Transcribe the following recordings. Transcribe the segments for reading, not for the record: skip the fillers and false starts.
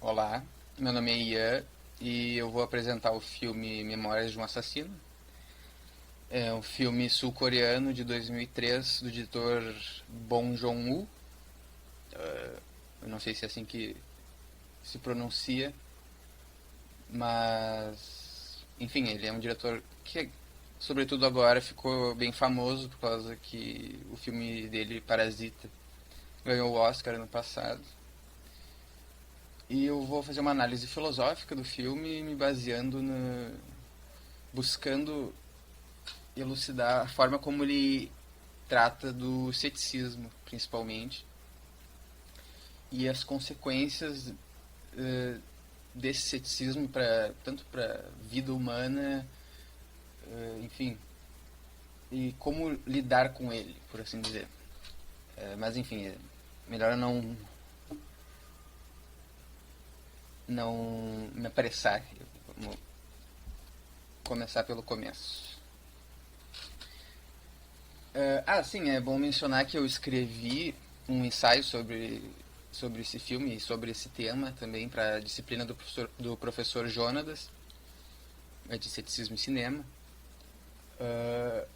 Olá, meu nome é Ian e eu vou apresentar o filme Memórias de um Assassino. É um filme sul-coreano de 2003 do diretor Bong Joon-ho. Eu não sei se é assim que se pronuncia, mas enfim, ele é um diretor que, sobretudo agora, ficou bem famoso por causa que o filme dele, Parasita, ganhou o Oscar ano passado. E eu vou fazer uma análise filosófica do filme, me baseando buscando elucidar a forma como ele trata do ceticismo, principalmente, e as consequências desse ceticismo tanto para a vida humana, enfim, e como lidar com ele, por assim dizer. Mas enfim, melhor eu não me apressar. Vamos começar pelo começo. Sim, é bom mencionar que eu escrevi um ensaio sobre esse filme e sobre esse tema também para a disciplina do professor Jonatas, de ceticismo e cinema. Uh,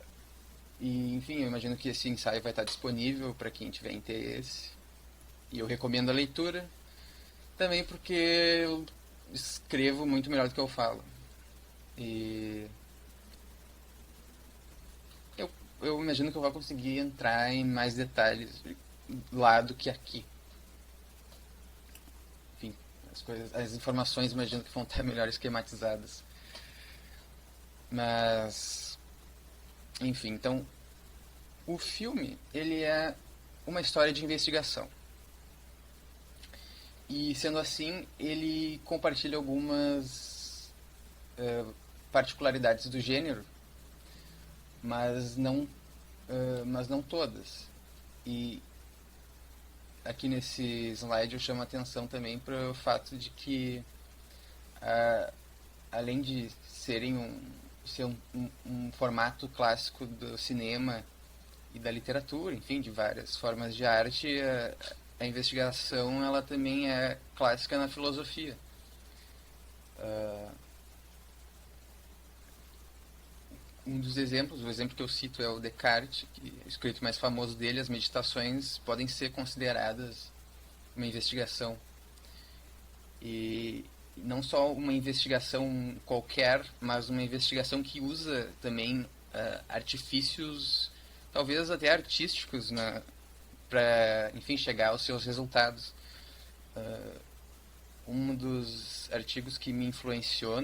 enfim, eu imagino que esse ensaio vai estar disponível para quem tiver interesse. E eu recomendo a leitura, também porque eu escrevo muito melhor do que eu falo. E eu, eu imagino que eu vou conseguir entrar em mais detalhes lá do que aqui. Enfim, as informações imagino que vão estar melhor esquematizadas. Mas, enfim, então o filme ele é uma história de investigação. E sendo assim, ele compartilha algumas particularidades do gênero, mas não todas. E aqui nesse slide eu chamo a atenção também para o fato de que, ah, além de ser um formato clássico do cinema e da literatura, enfim, de várias formas de arte, a investigação ela também é clássica na filosofia. Uh, um dos exemplos, o exemplo que eu cito é o Descartes, que é o escrito mais famoso dele, as meditações podem ser consideradas uma investigação. E não só uma investigação qualquer, mas uma investigação que usa também artifícios, talvez até artísticos, para, enfim, chegar aos seus resultados. Um dos artigos que me influenciou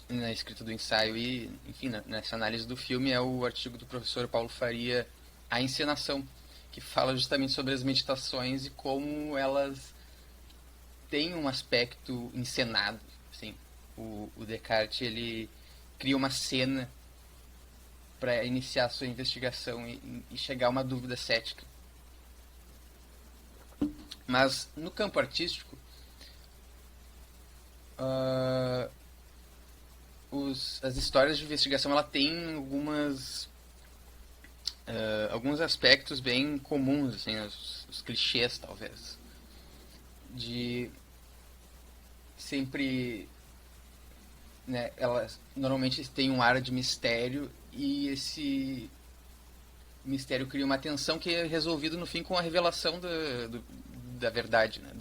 na escrita do ensaio e, enfim, nessa análise do filme é o artigo do professor Paulo Faria, A Encenação, que fala justamente sobre as meditações e como elas têm um aspecto encenado. Assim, o Descartes ele cria uma cena para iniciar a sua investigação e chegar a uma dúvida cética. Mas no campo artístico, uh, as histórias de investigação ela tem alguns aspectos bem comuns, assim, os clichês talvez, de sempre, né, elas normalmente têm um ar de mistério e esse mistério cria uma tensão que é resolvido no fim com a revelação da verdade, né?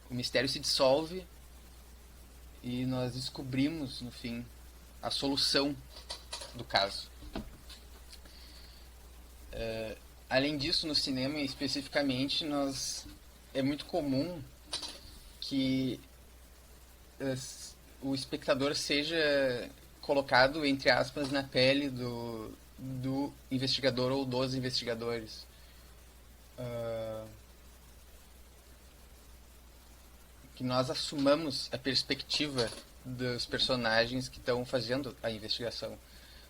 O mistério se dissolve e nós descobrimos no fim a solução do caso. Além disso, no cinema especificamente, é muito comum que o espectador seja colocado, entre aspas, na pele do investigador ou dos investigadores. Que nós assumamos a perspectiva dos personagens que estão fazendo a investigação.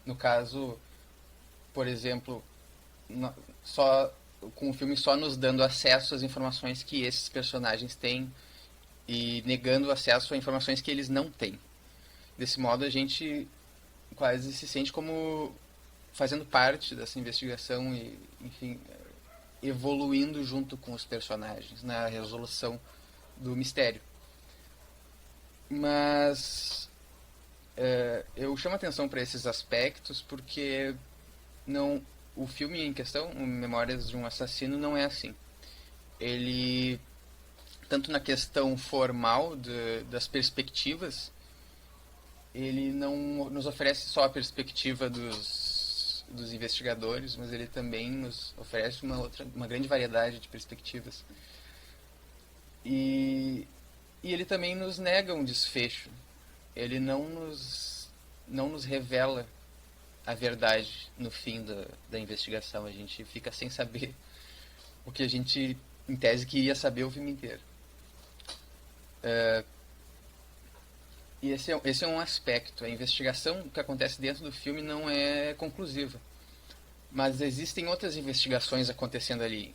No caso, por exemplo, só com o filme só nos dando acesso às informações que esses personagens têm e negando acesso a informações que eles não têm. Desse modo, a gente quase se sente como fazendo parte dessa investigação e, enfim, evoluindo junto com os personagens na resolução do mistério. Mas eu chamo atenção para esses aspectos porque não, o filme em questão, Memórias de um Assassino, não é assim. Ele, tanto na questão formal das perspectivas, ele não nos oferece só a perspectiva dos investigadores, mas ele também nos oferece uma grande variedade de perspectivas. E, e ele também nos nega um desfecho. Ele não nos revela a verdade no fim da investigação. A gente fica sem saber o que a gente, em tese, queria saber o filme inteiro. E esse é um aspecto. A investigação que acontece dentro do filme não é conclusiva. Mas existem outras investigações acontecendo ali.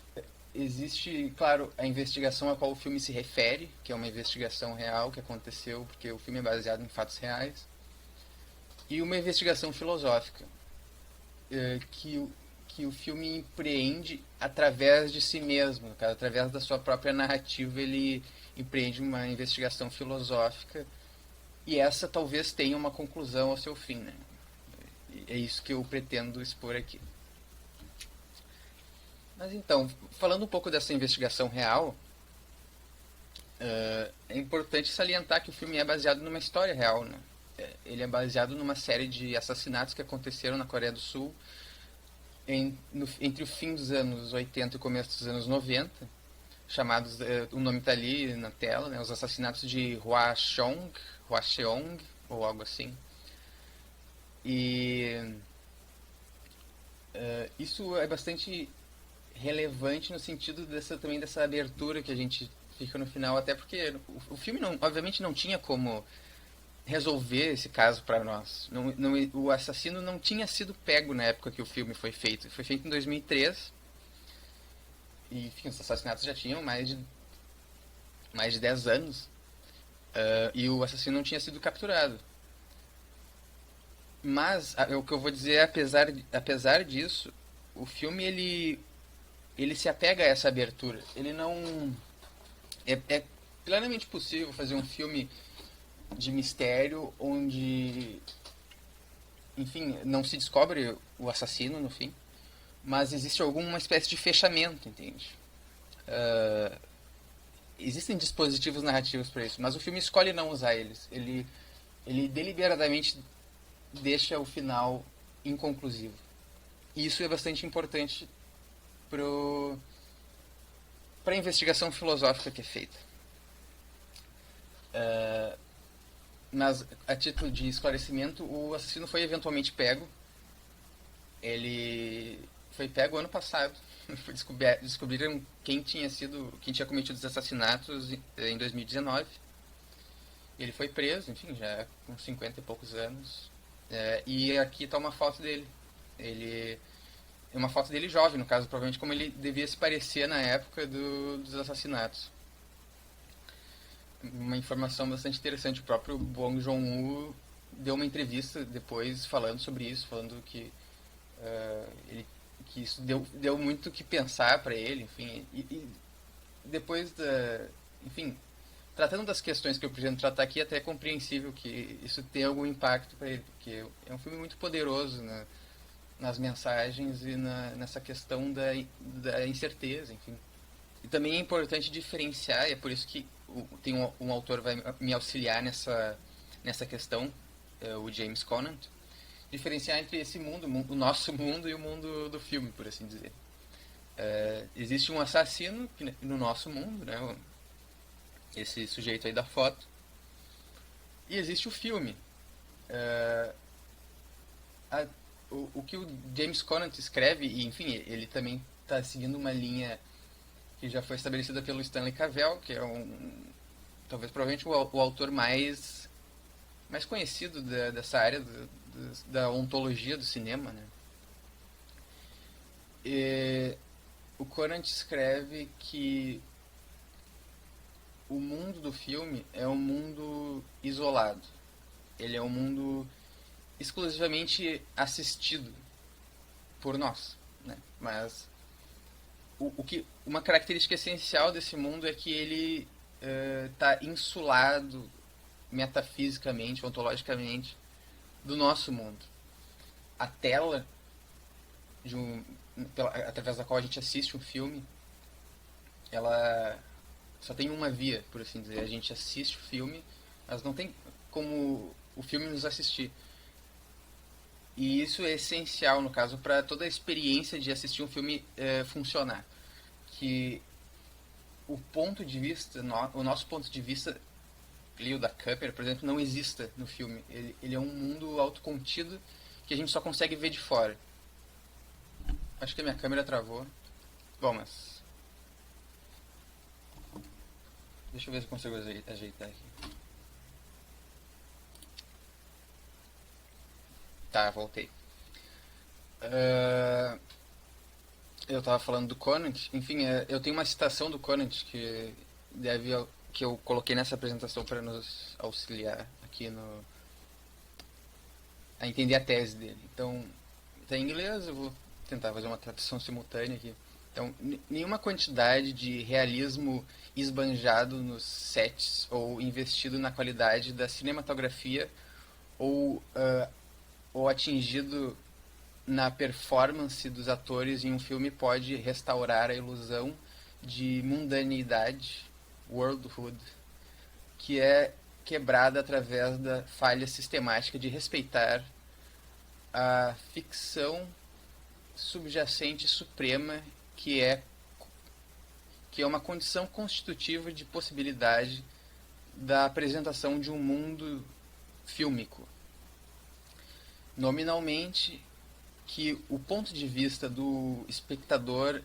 Existe, claro, a investigação a qual o filme se refere, que é uma investigação real que aconteceu, porque o filme é baseado em fatos reais, e uma investigação filosófica, que o filme empreende através de si mesmo, no caso, através da sua própria narrativa, ele empreende uma investigação filosófica, e essa talvez tenha uma conclusão ao seu fim, né? É isso que eu pretendo expor aqui. Mas então, falando um pouco dessa investigação real, é importante salientar que o filme é baseado numa história real, né? Ele é baseado numa série de assassinatos que aconteceram na Coreia do Sul entre o fim dos anos 80 e o começo dos anos 90, chamados, o nome está ali na tela, né? Os assassinatos de Hua Cheong, ou algo assim. E isso é bastante relevante no sentido também dessa abertura que a gente fica no final, até porque o filme obviamente não tinha como resolver esse caso para nós. O assassino não tinha sido pego na época que o filme foi feito. Foi feito em 2003 e enfim, os assassinatos já tinham mais de 10 anos, e o assassino não tinha sido capturado. Mas o que eu vou dizer é, apesar disso, o filme ele se apega a essa abertura. Ele não. É plenamente possível fazer um filme de mistério onde, enfim, não se descobre o assassino no fim, mas existe alguma espécie de fechamento, entende? Existem dispositivos narrativos para isso, mas o filme escolhe não usar eles. Ele deliberadamente deixa o final inconclusivo. E isso é bastante importante para a investigação filosófica que é feita. Mas, a título de esclarecimento, o assassino foi eventualmente pego. Ele foi pego ano passado. Descobriram quem tinha cometido os assassinatos em 2019. Ele foi preso, enfim, já com 50 e poucos anos. E aqui está uma foto dele. É uma foto dele jovem, no caso, provavelmente como ele devia se parecer na época dos assassinatos. Uma informação bastante interessante. O próprio Bong Joon-ho deu uma entrevista depois falando sobre isso, falando que que isso deu muito o que pensar para ele, enfim. E depois enfim, tratando das questões que eu pretendo tratar aqui, até é compreensível que isso tenha algum impacto para ele, porque é um filme muito poderoso, né, nas mensagens e nessa questão da incerteza, enfim. E também é importante diferenciar, e é por isso que tem um autor vai me auxiliar nessa questão, o James Conant, diferenciar entre esse mundo, o nosso mundo e o mundo do filme, por assim dizer. Existe um assassino no nosso mundo, né, esse sujeito aí da foto, e existe o filme. O que o James Conant escreve, e enfim, ele também está seguindo uma linha que já foi estabelecida pelo Stanley Cavell, que é talvez provavelmente o autor mais conhecido dessa área da ontologia do cinema, né? E o Conant escreve que o mundo do filme é um mundo isolado. Ele é um mundo exclusivamente assistido por nós, né? Mas uma característica essencial desse mundo é que ele está insulado metafisicamente, ontologicamente, do nosso mundo. A tela de através da qual a gente assiste um filme, ela só tem uma via, por assim dizer. A gente assiste o filme, mas não tem como o filme nos assistir. E isso é essencial, no caso, para toda a experiência de assistir um filme funcionar. Que o ponto de vista, o nosso ponto de vista, o da câmera, por exemplo, não exista no filme. Ele é um mundo autocontido que a gente só consegue ver de fora. Acho que a minha câmera travou. Bom, mas deixa eu ver se eu consigo ajeitar aqui. Tá, voltei. Eu tava falando do Conant. Enfim, eu tenho uma citação do Conant que eu coloquei nessa apresentação para nos auxiliar aqui a entender a tese dele. Então, tá em inglês, eu vou tentar fazer uma tradução simultânea aqui. Então, nenhuma quantidade de realismo esbanjado nos sets ou investido na qualidade da cinematografia ou, ou atingido na performance dos atores em um filme pode restaurar a ilusão de mundanidade, worldhood, que é quebrada através da falha sistemática de respeitar a ficção subjacente suprema que é uma condição constitutiva de possibilidade da apresentação de um mundo fílmico. Nominalmente, que o ponto de vista do espectador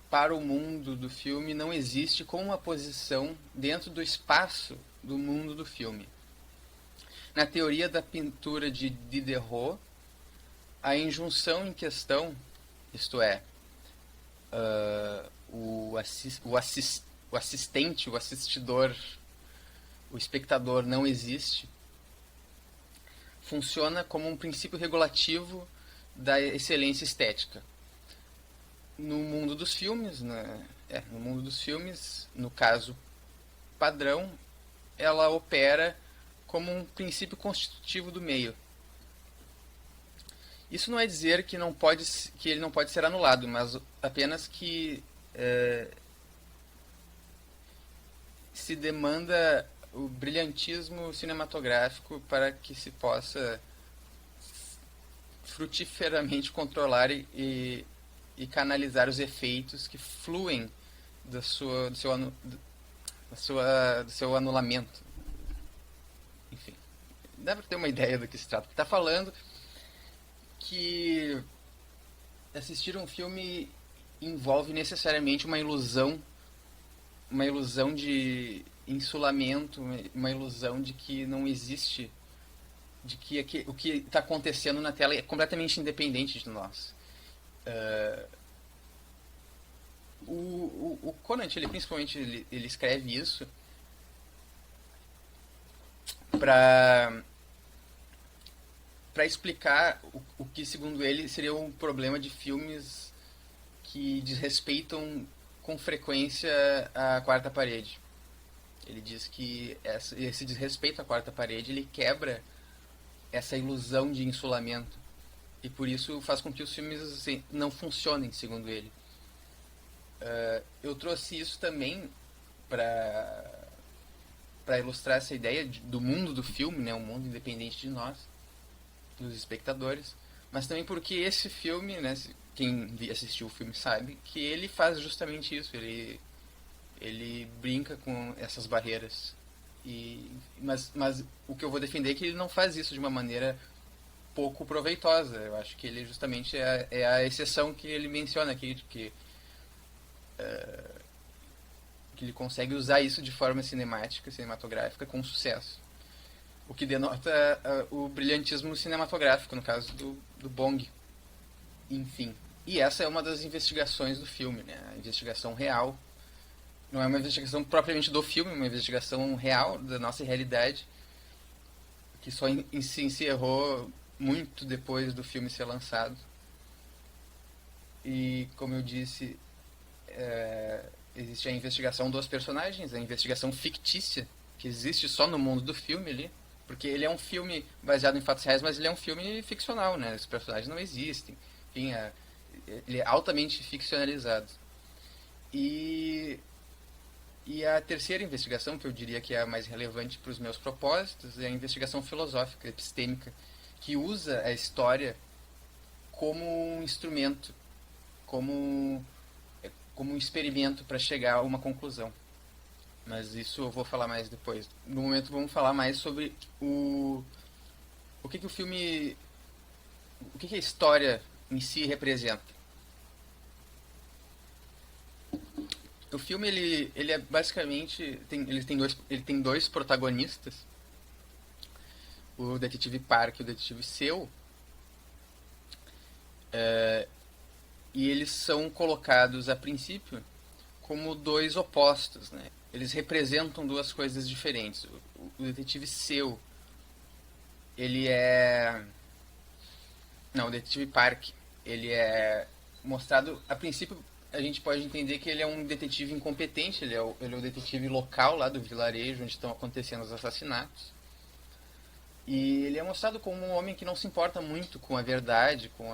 para o mundo do filme não existe como uma posição dentro do espaço do mundo do filme. Na teoria da pintura de Diderot, a injunção em questão, isto é, o assistente, o assistidor, o espectador não existe, funciona como um princípio regulativo da excelência estética. No mundo dos filmes, no mundo dos filmes, no caso padrão, ela opera como um princípio constitutivo do meio. Isso não é dizer que ele não pode ser anulado, mas apenas que se demanda o brilhantismo cinematográfico para que se possa frutiferamente controlar e canalizar os efeitos que fluem do seu anulamento. Enfim, dá para ter uma ideia do que se trata. Está falando que assistir um filme envolve necessariamente uma ilusão de insulamento, uma ilusão de que não existe, de que o que está acontecendo na tela é completamente independente de nós. O Conant, ele principalmente ele escreve isso para explicar o que, segundo ele, seria um problema de filmes que desrespeitam com frequência a quarta parede. Ele diz que esse desrespeito à quarta parede ele quebra essa ilusão de insulamento e por isso faz com que os filmes assim, não funcionem, segundo ele. Eu trouxe isso também para ilustrar essa ideia do mundo do filme, né, um mundo independente de nós, dos espectadores, mas também porque esse filme, né, quem assistiu o filme sabe que ele faz justamente isso, ele brinca com essas barreiras. Mas o que eu vou defender é que ele não faz isso de uma maneira pouco proveitosa. Eu acho que ele justamente é a exceção que ele menciona aqui, que ele consegue usar isso de forma cinematográfica com sucesso. O que denota o brilhantismo cinematográfico, no caso do Bong. Enfim. E essa é uma das investigações do filme, né? A investigação real. Não é uma investigação propriamente do filme, é uma investigação real da nossa realidade, que só se encerrou muito depois do filme ser lançado. E, como eu disse, existe a investigação dos personagens, a investigação fictícia, que existe só no mundo do filme ali. Porque ele é um filme baseado em fatos reais, mas ele é um filme ficcional, né? Os personagens não existem. Enfim, ele é altamente ficcionalizado. E, e a terceira investigação, que eu diria que é a mais relevante para os meus propósitos, é a investigação filosófica, epistêmica, que usa a história como um instrumento, como, como um experimento para chegar a uma conclusão. Mas isso eu vou falar mais depois. No momento vamos falar mais sobre o que o filme, o que a história em si representa. O filme ele é basicamente ele tem dois protagonistas, o detetive Park e o detetive Seu, e eles são colocados a princípio como dois opostos, né? Eles representam duas coisas diferentes. O detetive Seu, ele é não, o detetive Park, ele é mostrado a princípio a gente pode entender que ele é um detetive incompetente, ele é o detetive local lá do vilarejo onde estão acontecendo os assassinatos. E ele é mostrado como um homem que não se importa muito com a verdade, com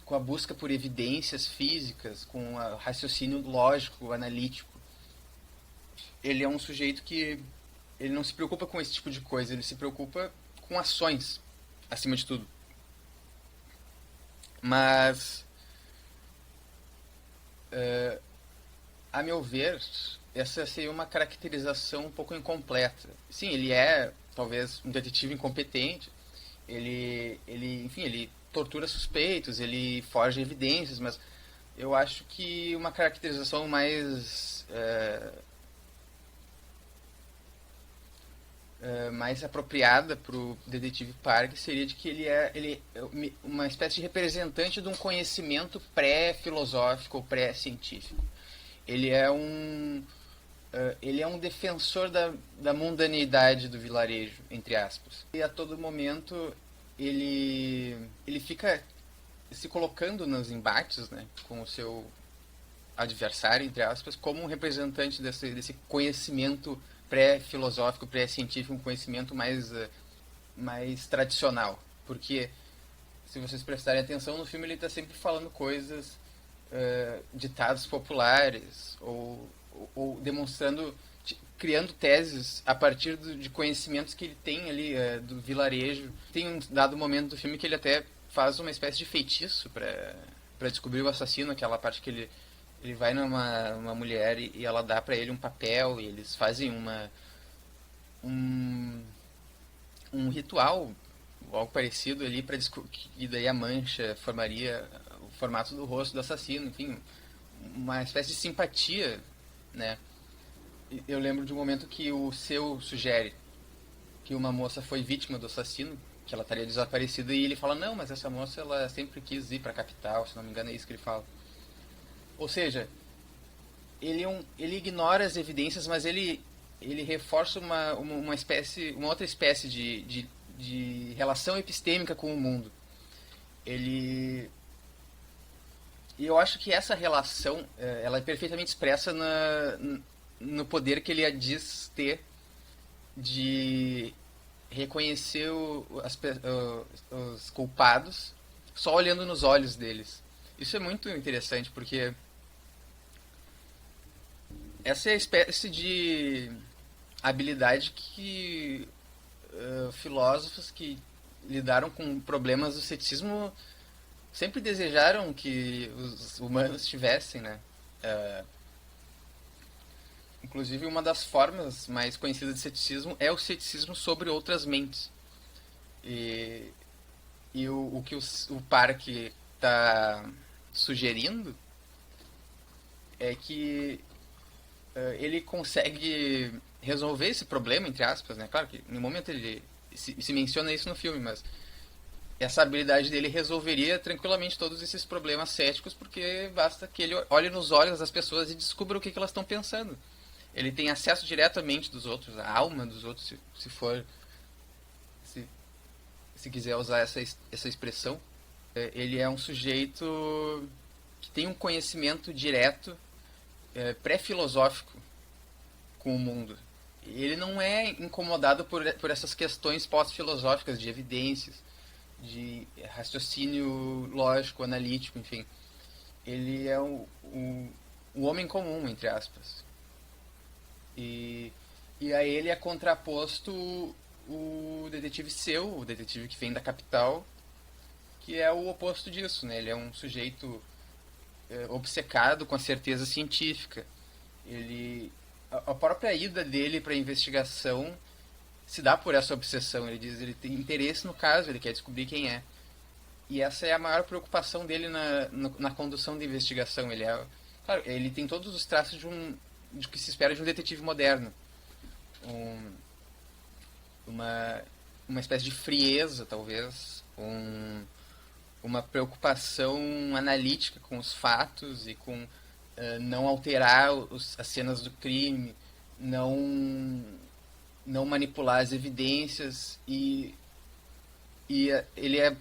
com a busca por evidências físicas, com o raciocínio lógico, analítico. Ele é um sujeito que ele não se preocupa com esse tipo de coisa, ele se preocupa com ações, acima de tudo. Mas, a meu ver, essa seria uma caracterização um pouco incompleta. Sim, ele é talvez um detetive incompetente, enfim, ele tortura suspeitos, ele forja evidências, mas eu acho que uma caracterização mais apropriada para o detetive Park seria de que ele é uma espécie de representante de um conhecimento pré-filosófico ou pré-científico. Ele é um ele é um defensor da mundanidade do vilarejo, entre aspas. E a todo momento ele fica se colocando nos embates, né, com o seu adversário, entre aspas, como um representante desse conhecimento pré-filosófico, pré-científico, um conhecimento mais tradicional. Porque, se vocês prestarem atenção, no filme ele está sempre falando coisas, ditados populares, ou demonstrando, criando teses a partir de conhecimentos que ele tem ali, do vilarejo. Tem um dado momento do filme que ele até faz uma espécie de feitiço para descobrir o assassino, aquela parte que ele vai numa mulher e ela dá para ele um papel e eles fazem um, um ritual, algo parecido ali, para descobrir, e daí a mancha formaria o formato do rosto do assassino, enfim, uma espécie de simpatia, né? Eu lembro de um momento que o Seu sugere que uma moça foi vítima do assassino, que ela estaria desaparecida, e ele fala, não, mas essa moça ela sempre quis ir para a capital, se não me engano é isso que ele fala. Ou seja, ele ignora as evidências, mas ele reforça uma outra espécie de relação epistêmica com o mundo. Ele E eu acho que essa relação, ela é perfeitamente expressa no poder que ele diz ter de reconhecer os culpados só olhando nos olhos deles. Isso é muito interessante porque essa é a espécie de habilidade que filósofos que lidaram com problemas do ceticismo sempre desejaram que os humanos tivessem, né? Inclusive, uma das formas mais conhecidas de ceticismo é o ceticismo sobre outras mentes. E, o que o Parque está sugerindo é que ele consegue resolver esse problema, entre aspas, né? Claro que no momento ele se menciona isso no filme, mas essa habilidade dele resolveria tranquilamente todos esses problemas céticos, porque basta que ele olhe nos olhos das pessoas e descubra o que elas estão pensando. Ele tem acesso diretamente dos outros, à alma dos outros, se quiser usar essa expressão. Ele é um sujeito que tem um conhecimento direto, pré-filosófico com o mundo. Ele não é incomodado por essas questões pós-filosóficas de evidências, de raciocínio lógico, analítico, enfim. Ele é o homem comum, entre aspas. E, e a ele é contraposto o detetive seu, o detetive que vem da capital, que é o oposto disso, né? Ele é um sujeito obcecado com a certeza científica. A própria ida dele para a investigação se dá por essa obsessão. Ele diz, ele tem interesse no caso, ele quer descobrir quem é. E essa é a maior preocupação dele na condução da investigação. Claro, ele tem todos os traços de que se espera de um detetive moderno. Um, uma, uma espécie de frieza, talvez. Uma preocupação analítica com os fatos e com não alterar as cenas do crime, não, não manipular as evidências e ele é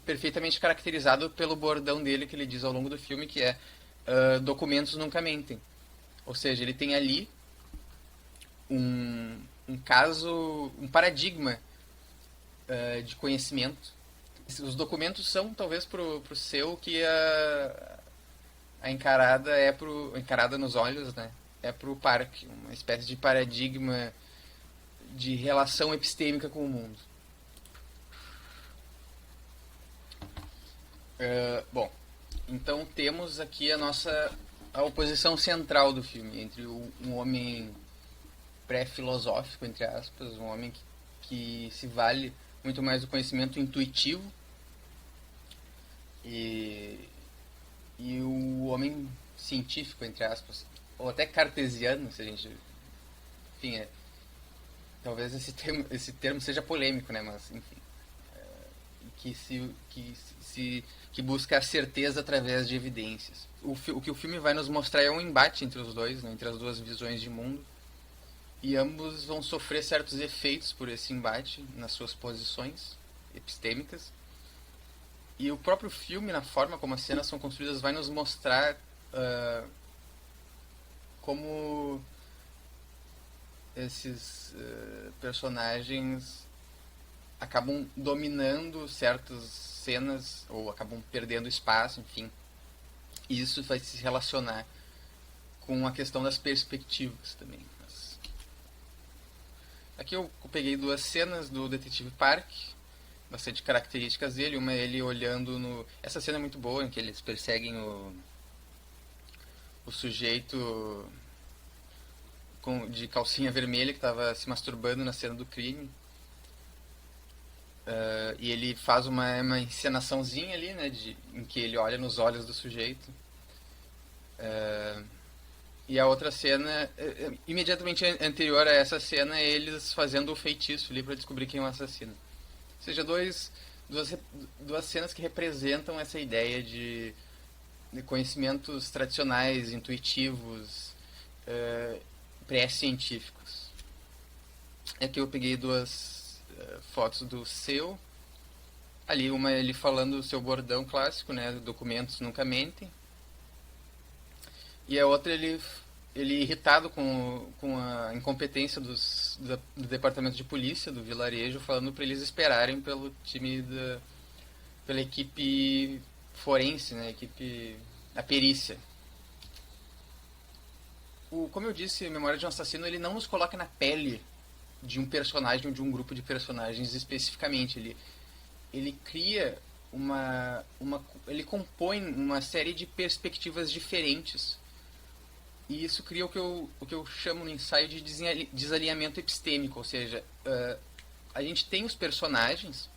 perfeitamente caracterizado pelo bordão dele que ele diz ao longo do filme, que é documentos nunca mentem. Ou seja, ele tem ali um caso, um paradigma de conhecimento. Os documentos são, talvez, pro seu que a encarada encarada nos olhos, né? É pro Park, uma espécie de paradigma de relação epistêmica com o mundo. Bom, então temos aqui a oposição central do filme entre um homem pré-filosófico, entre aspas, um homem que se vale muito mais do conhecimento intuitivo e, e o homem científico, entre aspas, ou até cartesiano, se a gente... Enfim, talvez esse termo seja polêmico, né? Mas, enfim, que busca a certeza através de evidências. O que o filme vai nos mostrar é um embate entre os dois, né? Entre as duas visões de mundo, e ambos vão sofrer certos efeitos por esse embate nas suas posições epistêmicas. E o próprio filme, na forma como as cenas são construídas, vai nos mostrar como esses personagens acabam dominando certas cenas ou acabam perdendo espaço, enfim. E isso vai se relacionar com a questão das perspectivas também. Aqui eu peguei duas cenas do Detetive Park, bastante características dele. Uma é ele olhando no... Essa cena é muito boa, em que eles perseguem o sujeito de calcinha vermelha que estava se masturbando na cena do crime. E ele faz uma encenaçãozinha ali, né, em que ele olha nos olhos do sujeito. E a outra cena, imediatamente anterior a essa cena, é eles fazendo o feitiço ali para descobrir quem é o assassino. Ou seja, duas cenas que representam essa ideia de conhecimentos tradicionais, intuitivos, pré-científicos. Aqui eu peguei duas fotos do seu. Ali uma ele falando o seu bordão clássico, né, documentos nunca mentem. E a outra ele irritado com a incompetência do departamento de polícia do vilarejo, falando para eles esperarem pelo pela equipe forense, né, a perícia. Como eu disse, Memória de um Assassino, ele não nos coloca na pele de um personagem ou de um grupo de personagens especificamente. Ele cria ele compõe uma série de perspectivas diferentes. E isso cria o que eu chamo no ensaio de desalinhamento epistêmico, ou seja, a gente tem os personagens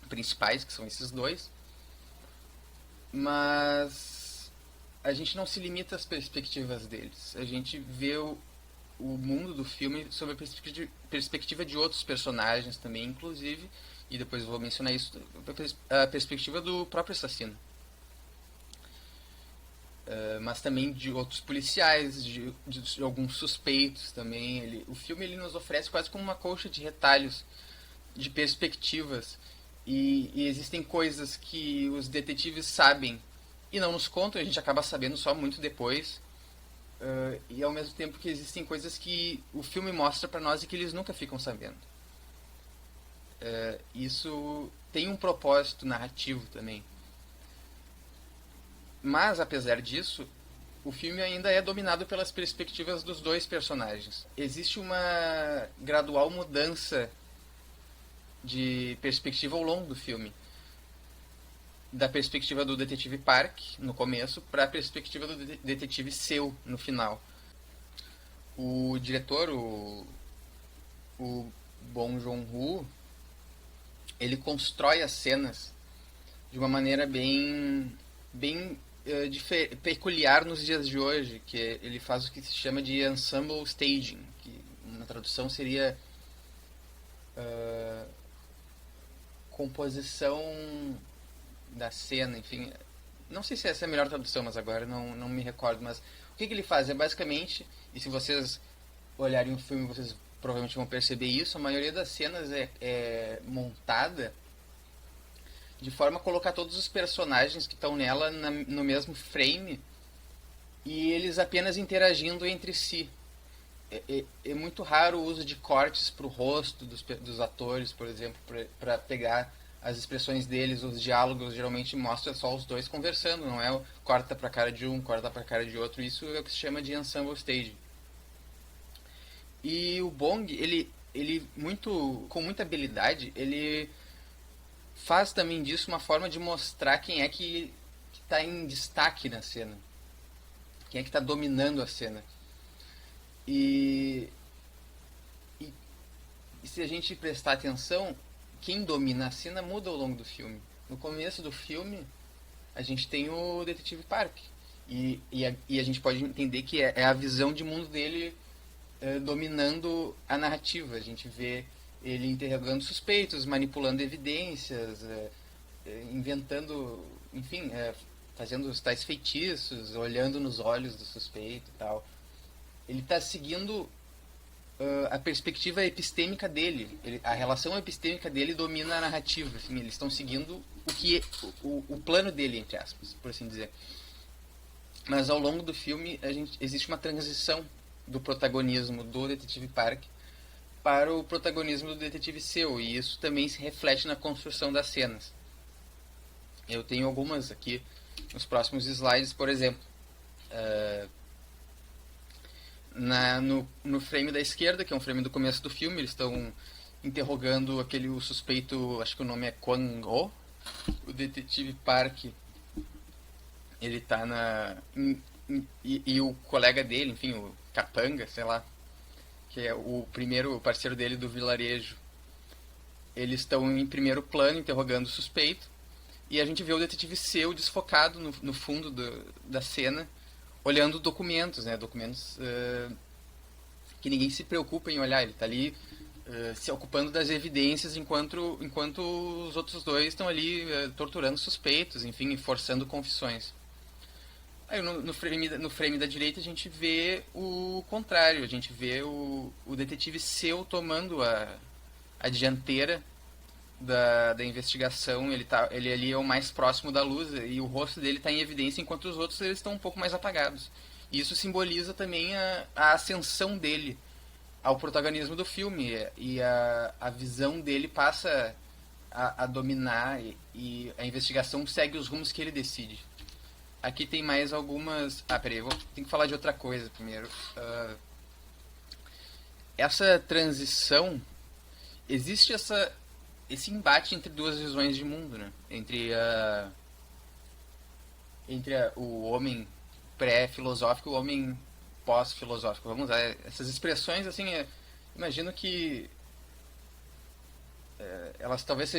principais, que são esses dois, mas a gente não se limita às perspectivas deles. A gente vê o mundo do filme sob a perspectiva de outros personagens também, inclusive, e depois eu vou mencionar isso, a perspectiva do próprio assassino. Mas também de outros policiais, de alguns suspeitos também. O filme ele nos oferece quase como uma colcha de retalhos, de perspectivas, E existem coisas que os detetives sabem e não nos contam, a gente acaba sabendo só muito depois. E ao mesmo tempo que existem coisas que o filme mostra pra nós e que eles nunca ficam sabendo. Isso tem um propósito narrativo também. Mas, apesar disso, o filme ainda é dominado pelas perspectivas dos dois personagens. Existe uma gradual mudança de perspectiva ao longo do filme. Da perspectiva do detetive Park, no começo, para a perspectiva do detetive Seu, no final. O diretor, o Bong Joon-ho, ele constrói as cenas de uma maneira bem peculiar nos dias de hoje, que ele faz o que se chama de ensemble staging, que uma tradução seria uh, composição da cena, enfim. Não sei se essa é a melhor tradução, mas agora não me recordo. Mas o que ele faz é basicamente, e se vocês olharem o filme, vocês provavelmente vão perceber isso, a maioria das cenas é montada de forma a colocar todos os personagens que estão nela no mesmo frame e eles apenas interagindo entre si. É muito raro o uso de cortes para o rosto dos atores, por exemplo, para pegar as expressões deles, os diálogos geralmente mostra só os dois conversando, não é corta para a cara de um, corta para a cara de outro. Isso é o que se chama de ensemble stage. E o Bong, ele com muita habilidade, ele faz também disso uma forma de mostrar quem é que está em destaque na cena, quem é que está dominando a cena. E, e, e se a gente prestar atenção, quem domina a cena muda ao longo do filme. No começo do filme, a gente tem o Detetive Park. E a gente pode entender que é a visão de mundo dele dominando a narrativa. A gente vê ele interrogando suspeitos, manipulando evidências, inventando, enfim, fazendo os tais feitiços, olhando nos olhos do suspeito e tal. Ele está seguindo a perspectiva epistêmica dele. A relação epistêmica dele domina a narrativa. Assim, eles estão seguindo o plano dele, entre aspas, por assim dizer. Mas ao longo do filme existe uma transição do protagonismo do Detetive Park para o protagonismo do Detetive Seu, e isso também se reflete na construção das cenas. Eu tenho algumas aqui nos próximos slides, por exemplo. No frame da esquerda, que é um frame do começo do filme, eles estão interrogando o suspeito, acho que o nome é Kwang-oh. O Detetive Park, ele tá e o colega dele, enfim, o Capanga, sei lá, que é o primeiro parceiro dele do vilarejo, eles estão em primeiro plano interrogando o suspeito, e a gente vê o detetive Seu desfocado no fundo da cena, olhando documentos, né? Documentos que ninguém se preocupa em olhar. Ele está ali se ocupando das evidências enquanto os outros dois estão ali torturando suspeitos, enfim, forçando confissões. Aí no frame da direita a gente vê o contrário, a gente vê o detetive Seu tomando a dianteira da investigação. Ele ali é o mais próximo da luz e o rosto dele está em evidência, enquanto os outros eles estão um pouco mais apagados. E isso simboliza também a ascensão dele ao protagonismo do filme, e a visão dele passa a dominar, e a investigação segue os rumos que ele decide. Aqui tem mais algumas... peraí, tenho que falar de outra coisa primeiro. Essa transição... Existe esse embate entre duas visões de mundo, né? Entre o homem pré-filosófico e o homem pós-filosófico. Vamos usar essas expressões, assim, imagino que elas talvez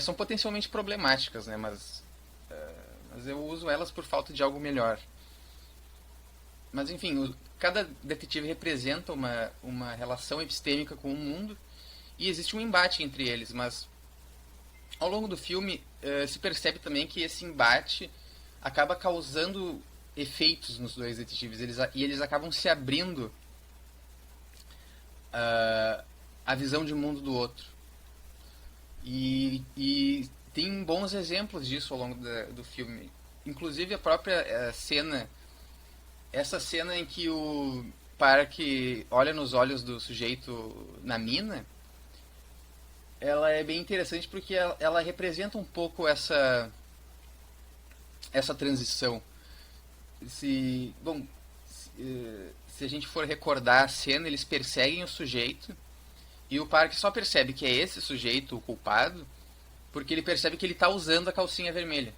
são potencialmente problemáticas, né? Mas eu uso elas por falta de algo melhor. Mas enfim, cada detetive representa uma relação epistêmica com o mundo, e existe um embate entre eles, mas ao longo do filme se percebe também que esse embate acaba causando efeitos nos dois detetives, e eles acabam se abrindo a visão de mundo do outro. E tem bons exemplos disso ao longo do filme. Inclusive a própria cena, essa cena em que o Park olha nos olhos do sujeito na mina, ela é bem interessante porque ela representa um pouco essa transição. Bom, se a gente for recordar a cena, eles perseguem o sujeito e o Park só percebe que é esse sujeito o culpado porque ele percebe que ele está usando a calcinha vermelha,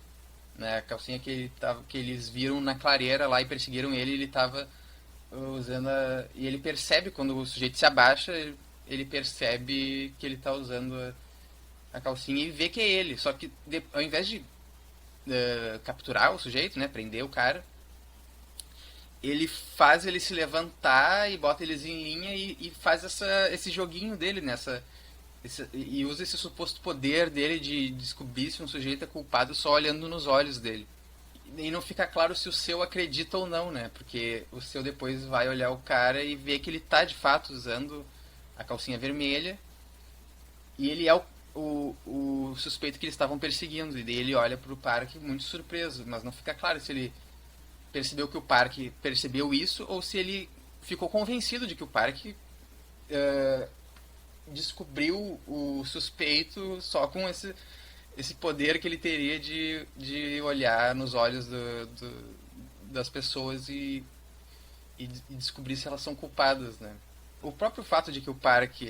né? A calcinha que eles viram na clareira lá e perseguiram ele estava usando e ele percebe quando o sujeito se abaixa, ele percebe que ele está usando a calcinha e vê que é ele. Só que ao invés de capturar o sujeito, né, prender o cara, ele faz ele se levantar e bota eles em linha e faz esse joguinho dele e usa esse suposto poder dele de descobrir se um sujeito é culpado só olhando nos olhos dele. E não fica claro se o seu acredita ou não, né? Porque o seu depois vai olhar o cara e ver que ele tá de fato usando a calcinha vermelha e ele é o suspeito que eles estavam perseguindo. E daí ele olha pro Park muito surpreso, mas não fica claro se ele percebeu que o Park percebeu isso ou se ele ficou convencido de que o Park descobriu o suspeito só com esse poder que ele teria de olhar nos olhos das pessoas e descobrir se elas são culpadas, né? O próprio fato de que o Park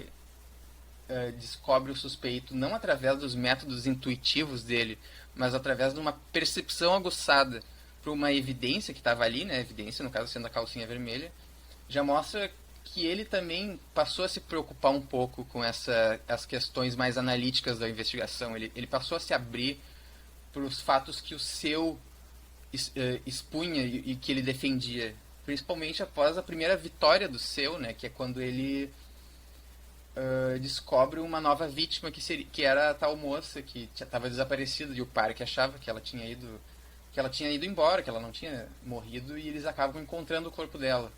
descobre o suspeito não através dos métodos intuitivos dele, mas através de uma percepção aguçada para uma evidência que estava ali, né? Evidência, no caso sendo a calcinha vermelha, já mostra que ele também passou a se preocupar um pouco com as questões mais analíticas da investigação. Ele passou a se abrir para os fatos que o seu expunha e que ele defendia, principalmente após a primeira vitória do seu, né? Que é quando ele descobre uma nova vítima que era a tal moça que estava desaparecida e o Park achava que ela tinha ido embora, que ela não tinha morrido e eles acabam encontrando o corpo dela,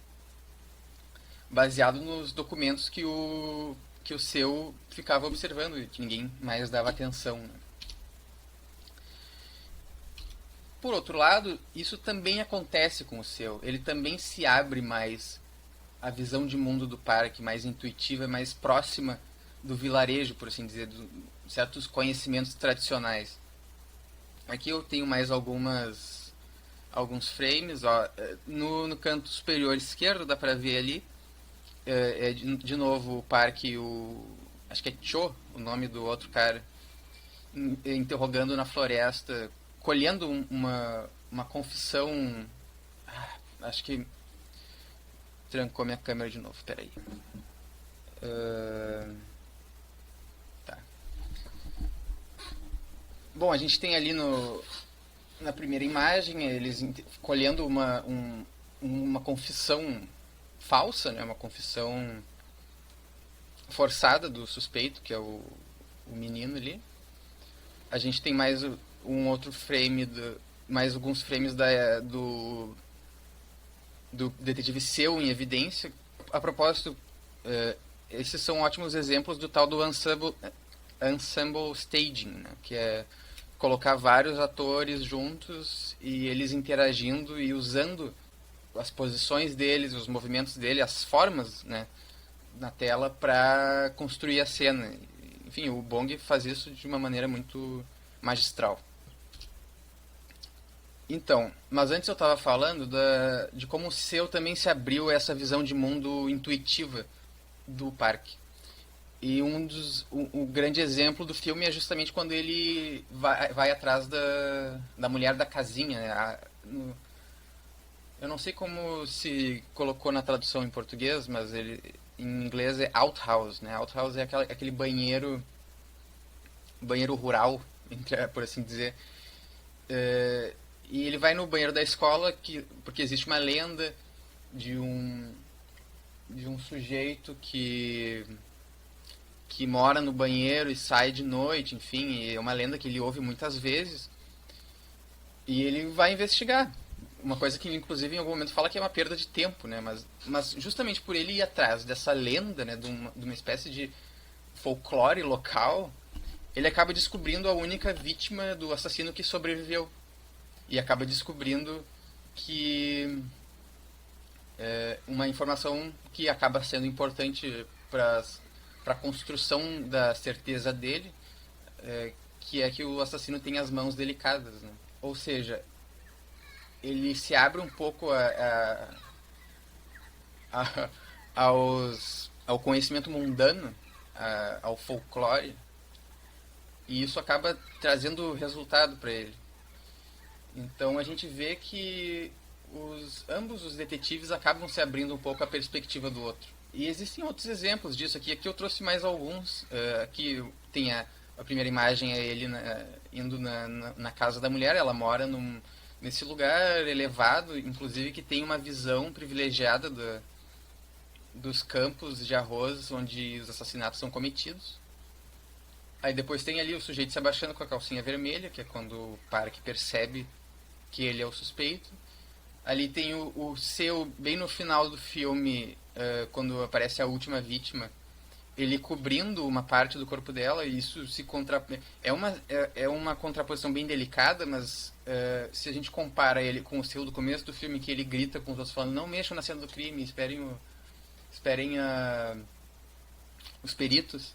baseado nos documentos que o seu ficava observando e que ninguém mais dava atenção, né? Por outro lado, isso também acontece com o seu. Ele também se abre mais à visão de mundo do Park, mais intuitiva, mais próxima do vilarejo, por assim dizer, de certos conhecimentos tradicionais. Aqui eu tenho mais alguns frames. Ó. No canto superior esquerdo dá pra ver ali de novo o Park e acho que é Cho, o nome do outro cara, interrogando na floresta, colhendo uma confissão. Acho que trancou minha câmera de novo, peraí. Tá. Bom, a gente tem ali na primeira imagem eles colhendo uma confissão falsa, né? Uma confissão forçada do suspeito, que é o menino ali. A gente tem mais um outro frame, mais alguns frames do detetive seu em evidência. A propósito, esses são ótimos exemplos do tal do ensemble staging, né? Que é colocar vários atores juntos e eles interagindo e usando as posições deles, os movimentos dele, as formas, né, na tela para construir a cena. Enfim, o Bong faz isso de uma maneira muito magistral. Então, mas antes eu estava falando de como o seu também se abriu a essa visão de mundo intuitiva do Park. E o grande exemplo do filme é justamente quando ele vai atrás da mulher da casinha, né? Eu não sei como se colocou na tradução em português, mas em inglês é outhouse, né? Outhouse é aquele banheiro rural, por assim dizer. E ele vai no banheiro da escola porque existe uma lenda de um sujeito que mora no banheiro e sai de noite, enfim, é uma lenda que ele ouve muitas vezes. E ele vai investigar. Uma coisa que, inclusive, em algum momento fala que é uma perda de tempo, né? Mas justamente por ele ir atrás dessa lenda, né? De uma espécie de folclore local, ele acaba descobrindo a única vítima do assassino que sobreviveu. E acaba descobrindo que uma informação que acaba sendo importante para a construção da certeza dele, que é que o assassino tem as mãos delicadas, né? Ou seja, ele se abre um pouco a- ao conhecimento mundano, ao folclore, e isso acaba trazendo resultado para ele. Então a gente vê que ambos os detetives acabam se abrindo um pouco à perspectiva do outro. E existem outros exemplos disso aqui. Aqui eu trouxe mais alguns. Aqui tem a primeira imagem, é ele indo na casa da mulher. Ela mora nesse lugar elevado, inclusive que tem uma visão privilegiada dos campos de arroz onde os assassinatos são cometidos. Aí depois tem ali o sujeito se abaixando com a calcinha vermelha, que é quando o Park percebe que ele é o suspeito. Ali tem o seu, bem no final do filme, quando aparece a última vítima, ele cobrindo uma parte do corpo dela, e isso se contra... é uma contraposição bem delicada, mas se a gente compara ele com o seu do começo do filme, que ele grita com os outros falando, não mexam na cena do crime, esperem os peritos.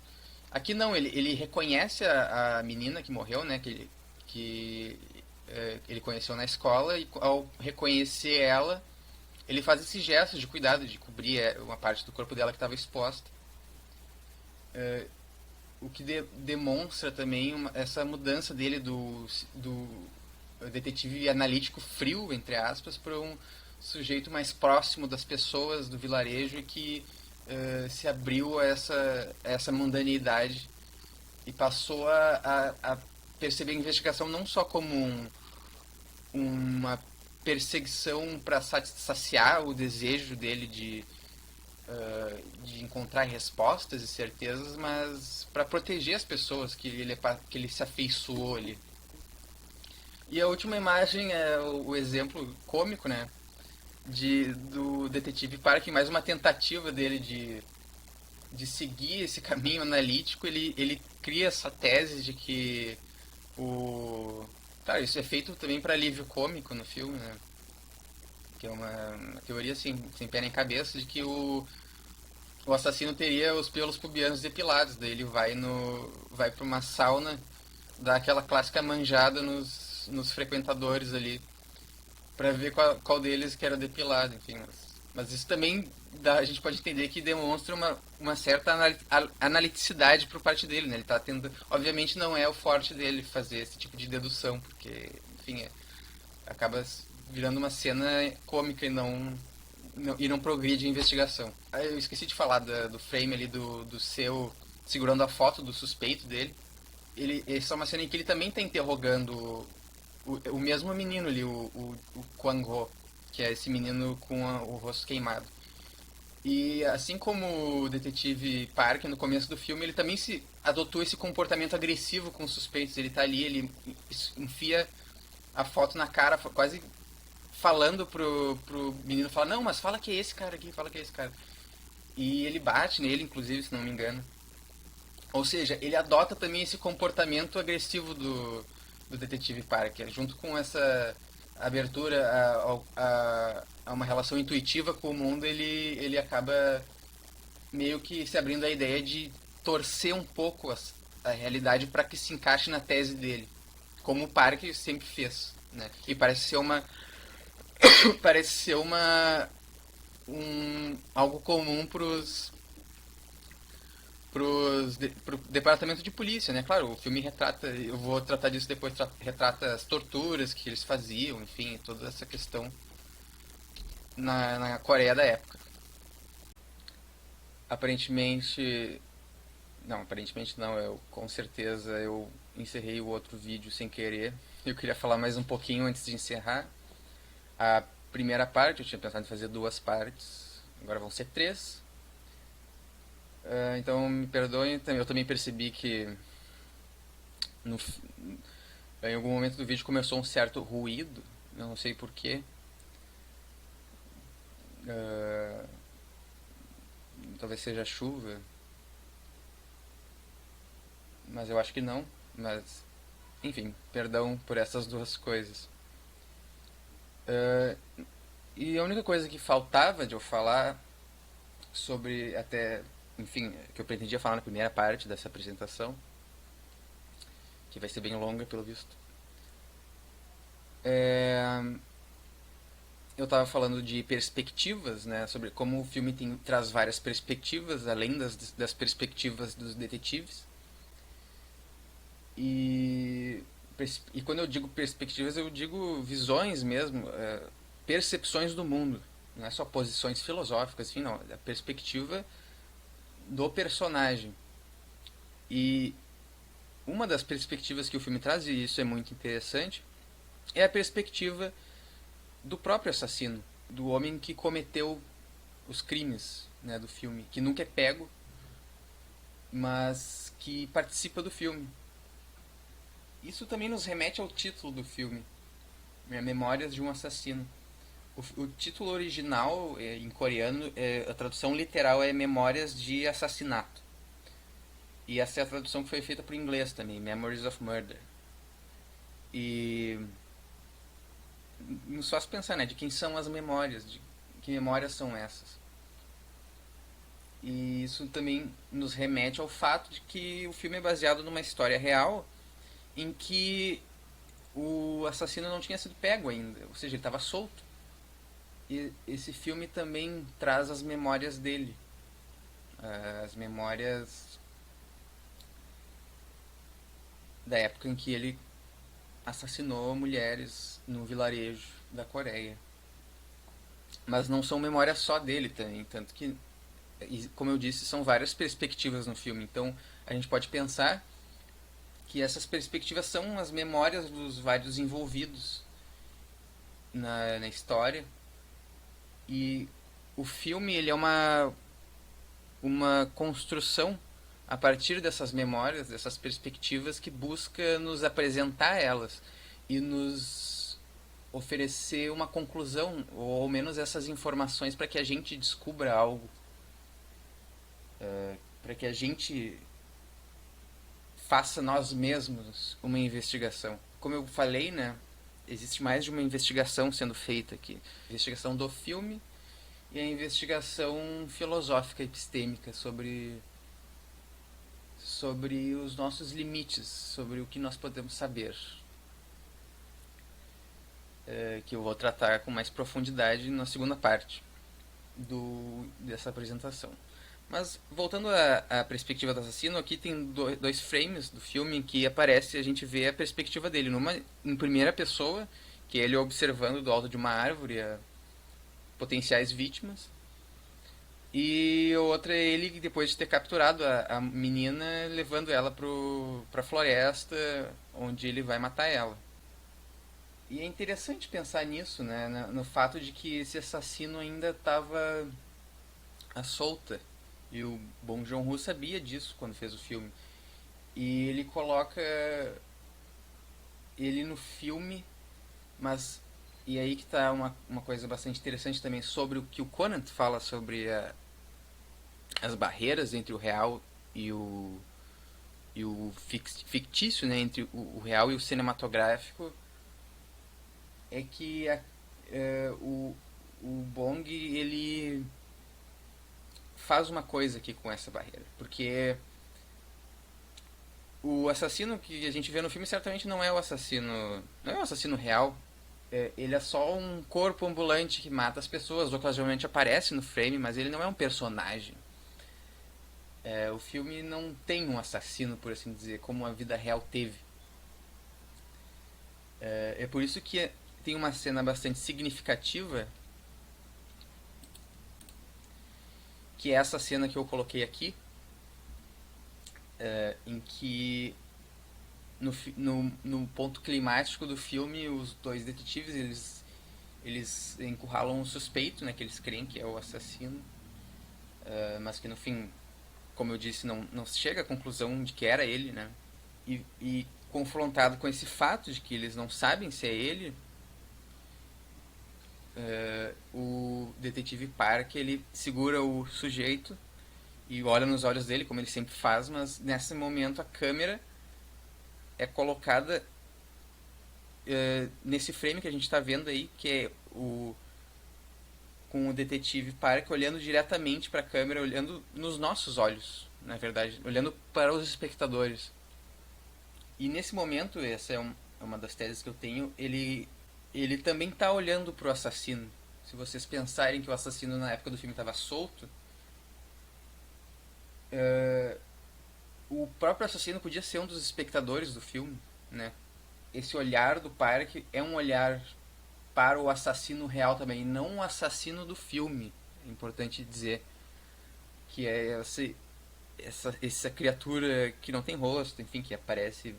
Aqui não, ele reconhece a menina que morreu, né, que ele conheceu na escola, e ao reconhecer ela, ele faz esse gesto de cuidado, de cobrir uma parte do corpo dela que estava exposta. O que demonstra também essa mudança dele do detetive analítico frio, entre aspas, para um sujeito mais próximo das pessoas do vilarejo e que se abriu a essa mundanidade e passou a perceber a investigação não só como uma perseguição para saciar o desejo dele de encontrar respostas e certezas, mas para proteger as pessoas que ele se afeiçoou ali. E a última imagem é o exemplo cômico, né? Do detetive Park, mais uma tentativa dele de seguir esse caminho analítico. Ele cria essa tese de que o. Claro, isso é feito também para alívio cômico no filme, né? Que é uma teoria assim, sem pé nem cabeça, de que o assassino teria os pelos pubianos depilados. Daí ele vai para uma sauna, dá aquela clássica manjada nos frequentadores ali, para ver qual deles que era depilado, enfim. Mas isso também a gente pode entender que demonstra uma certa analiticidade por parte dele, né? Ele tá tendo, obviamente não é o forte dele fazer esse tipo de dedução, porque, enfim, acaba virando uma cena cômica e não progride a investigação. Aí eu esqueci de falar do frame ali do seu segurando a foto do suspeito dele. Essa é uma cena em que ele também está interrogando o mesmo menino ali, o Kwang Ho, que é esse menino com o rosto queimado. E assim como o detetive Park no começo do filme, ele também se adotou esse comportamento agressivo com os suspeitos. Ele tá ali, ele enfia a foto na cara, quase falando pro menino, fala, não, mas fala que é esse cara aqui, fala que é esse cara. E ele bate nele, inclusive, se não me engano. Ou seja, ele adota também esse comportamento agressivo do detetive Parker, junto com essa abertura a uma relação intuitiva com o mundo, ele acaba meio que se abrindo a ideia de torcer um pouco a realidade para que se encaixe na tese dele, como o Parker sempre fez, né? E parece ser algo comum pro departamento de polícia, né? Claro, o filme retrata, eu vou tratar disso depois, retrata as torturas que eles faziam, enfim, toda essa questão na Coreia da época. Aparentemente, não, aparentemente não, com certeza eu encerrei o outro vídeo sem querer. Eu queria falar mais um pouquinho antes de encerrar. A primeira parte, eu tinha pensado em fazer duas partes, agora vão ser três. Então me perdoem, eu também percebi que no, em algum momento do vídeo começou um certo ruído, não sei porquê. Uh, Talvez seja chuva, mas eu acho que não. Mas, enfim, perdão por essas duas coisas. Ah, e a única coisa que faltava de eu falar sobre, até, enfim, que eu pretendia falar na primeira parte dessa apresentação, que vai ser bem longa pelo visto, é, eu estava falando de perspectivas, né, sobre como o filme traz várias perspectivas, além das perspectivas dos detetives. E, e quando eu digo perspectivas, eu digo visões mesmo, percepções do mundo. Não é só posições filosóficas, enfim, não. É a perspectiva do personagem. E uma das perspectivas que o filme traz, e isso é muito interessante, é a perspectiva do próprio assassino, do homem que cometeu os crimes, né, do filme, que nunca é pego, mas que participa do filme. Isso também nos remete ao título do filme, né, Memórias de um Assassino. O título original, em coreano, a tradução literal é Memórias de Assassinato. E essa é a tradução que foi feita para o inglês também, Memories of Murder. E nos faz pensar, né, de quem são as memórias, de que memórias são essas. E isso também nos remete ao fato de que o filme é baseado numa história real em que o assassino não tinha sido pego ainda, ou seja, ele estava solto. E esse filme também traz as memórias dele, as memórias da época em que ele assassinou mulheres no vilarejo da Coreia. Mas não são memórias só dele também, tanto que, como eu disse, são várias perspectivas no filme. Então a gente pode pensar que essas perspectivas são as memórias dos vários envolvidos na história. E o filme ele é uma construção a partir dessas memórias, dessas perspectivas, que busca nos apresentar elas e nos oferecer uma conclusão, ou ao menos essas informações para que a gente descubra algo, para que a gente faça nós mesmos uma investigação. Como eu falei, né, existe mais de uma investigação sendo feita aqui. A investigação do filme e a investigação filosófica epistêmica sobre os nossos limites, sobre o que nós podemos saber, que eu vou tratar com mais profundidade na segunda parte dessa apresentação. Mas voltando à perspectiva do assassino, aqui tem dois frames do filme em que aparece, a gente vê a perspectiva dele, numa em primeira pessoa, que é ele observando do alto de uma árvore potenciais vítimas, e outra é ele, depois de ter capturado a menina, levando ela pra floresta, onde ele vai matar ela. E é interessante pensar nisso, né? No fato de que esse assassino ainda estava à solta. E o Bong Joon-ho sabia disso quando fez o filme. E ele coloca ele no filme, mas... E aí que tá uma coisa bastante interessante também sobre o que o Conant fala sobre as barreiras entre o real e o fictício, né, entre o real e o cinematográfico, é que o Bong ele faz uma coisa aqui com essa barreira, porque o assassino que a gente vê no filme certamente não é o assassino, não é um assassino real. Ele é só um corpo ambulante que mata as pessoas, ocasionalmente aparece no frame, mas ele não é um personagem. O filme não tem um assassino, por assim dizer, como a vida real teve. É por isso que tem uma cena bastante significativa, que é essa cena que eu coloquei aqui, em que no ponto climático do filme, os dois detetives eles encurralam um suspeito, né, que eles creem que é o assassino, mas que no fim, como eu disse, não chega à conclusão de que era ele, né? E confrontado com esse fato de que eles não sabem se é ele, o detetive Park ele segura o sujeito e olha nos olhos dele, como ele sempre faz, mas nesse momento a câmera é colocada nesse frame que a gente está vendo aí, que é com o detetive Park olhando diretamente para a câmera, olhando nos nossos olhos, na verdade, olhando para os espectadores. E nesse momento, essa é uma das teses que eu tenho, ele também está olhando para o assassino. Se vocês pensarem que o assassino na época do filme estava solto, o próprio assassino podia ser um dos espectadores do filme, né? Esse olhar do Park é um olhar para o assassino real também, não o assassino do filme. É importante dizer que é essa criatura que não tem rosto, enfim, que aparece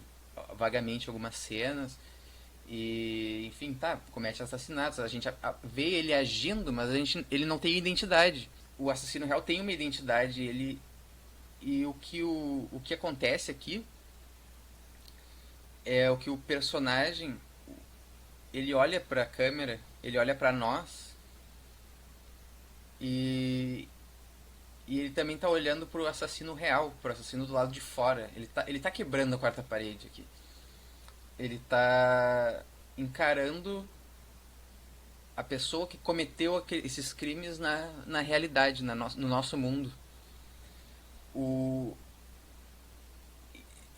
vagamente em algumas cenas e, enfim, tá, comete assassinatos. A gente vê ele agindo, mas ele não tem identidade. O assassino real tem uma identidade, e o que acontece aqui é o que o personagem ele olha pra câmera, ele olha pra nós e, e ele também tá olhando pro assassino real, pro assassino do lado de fora. Ele tá quebrando a quarta parede aqui. Ele tá encarando a pessoa que cometeu esses crimes na realidade, no nosso mundo. O,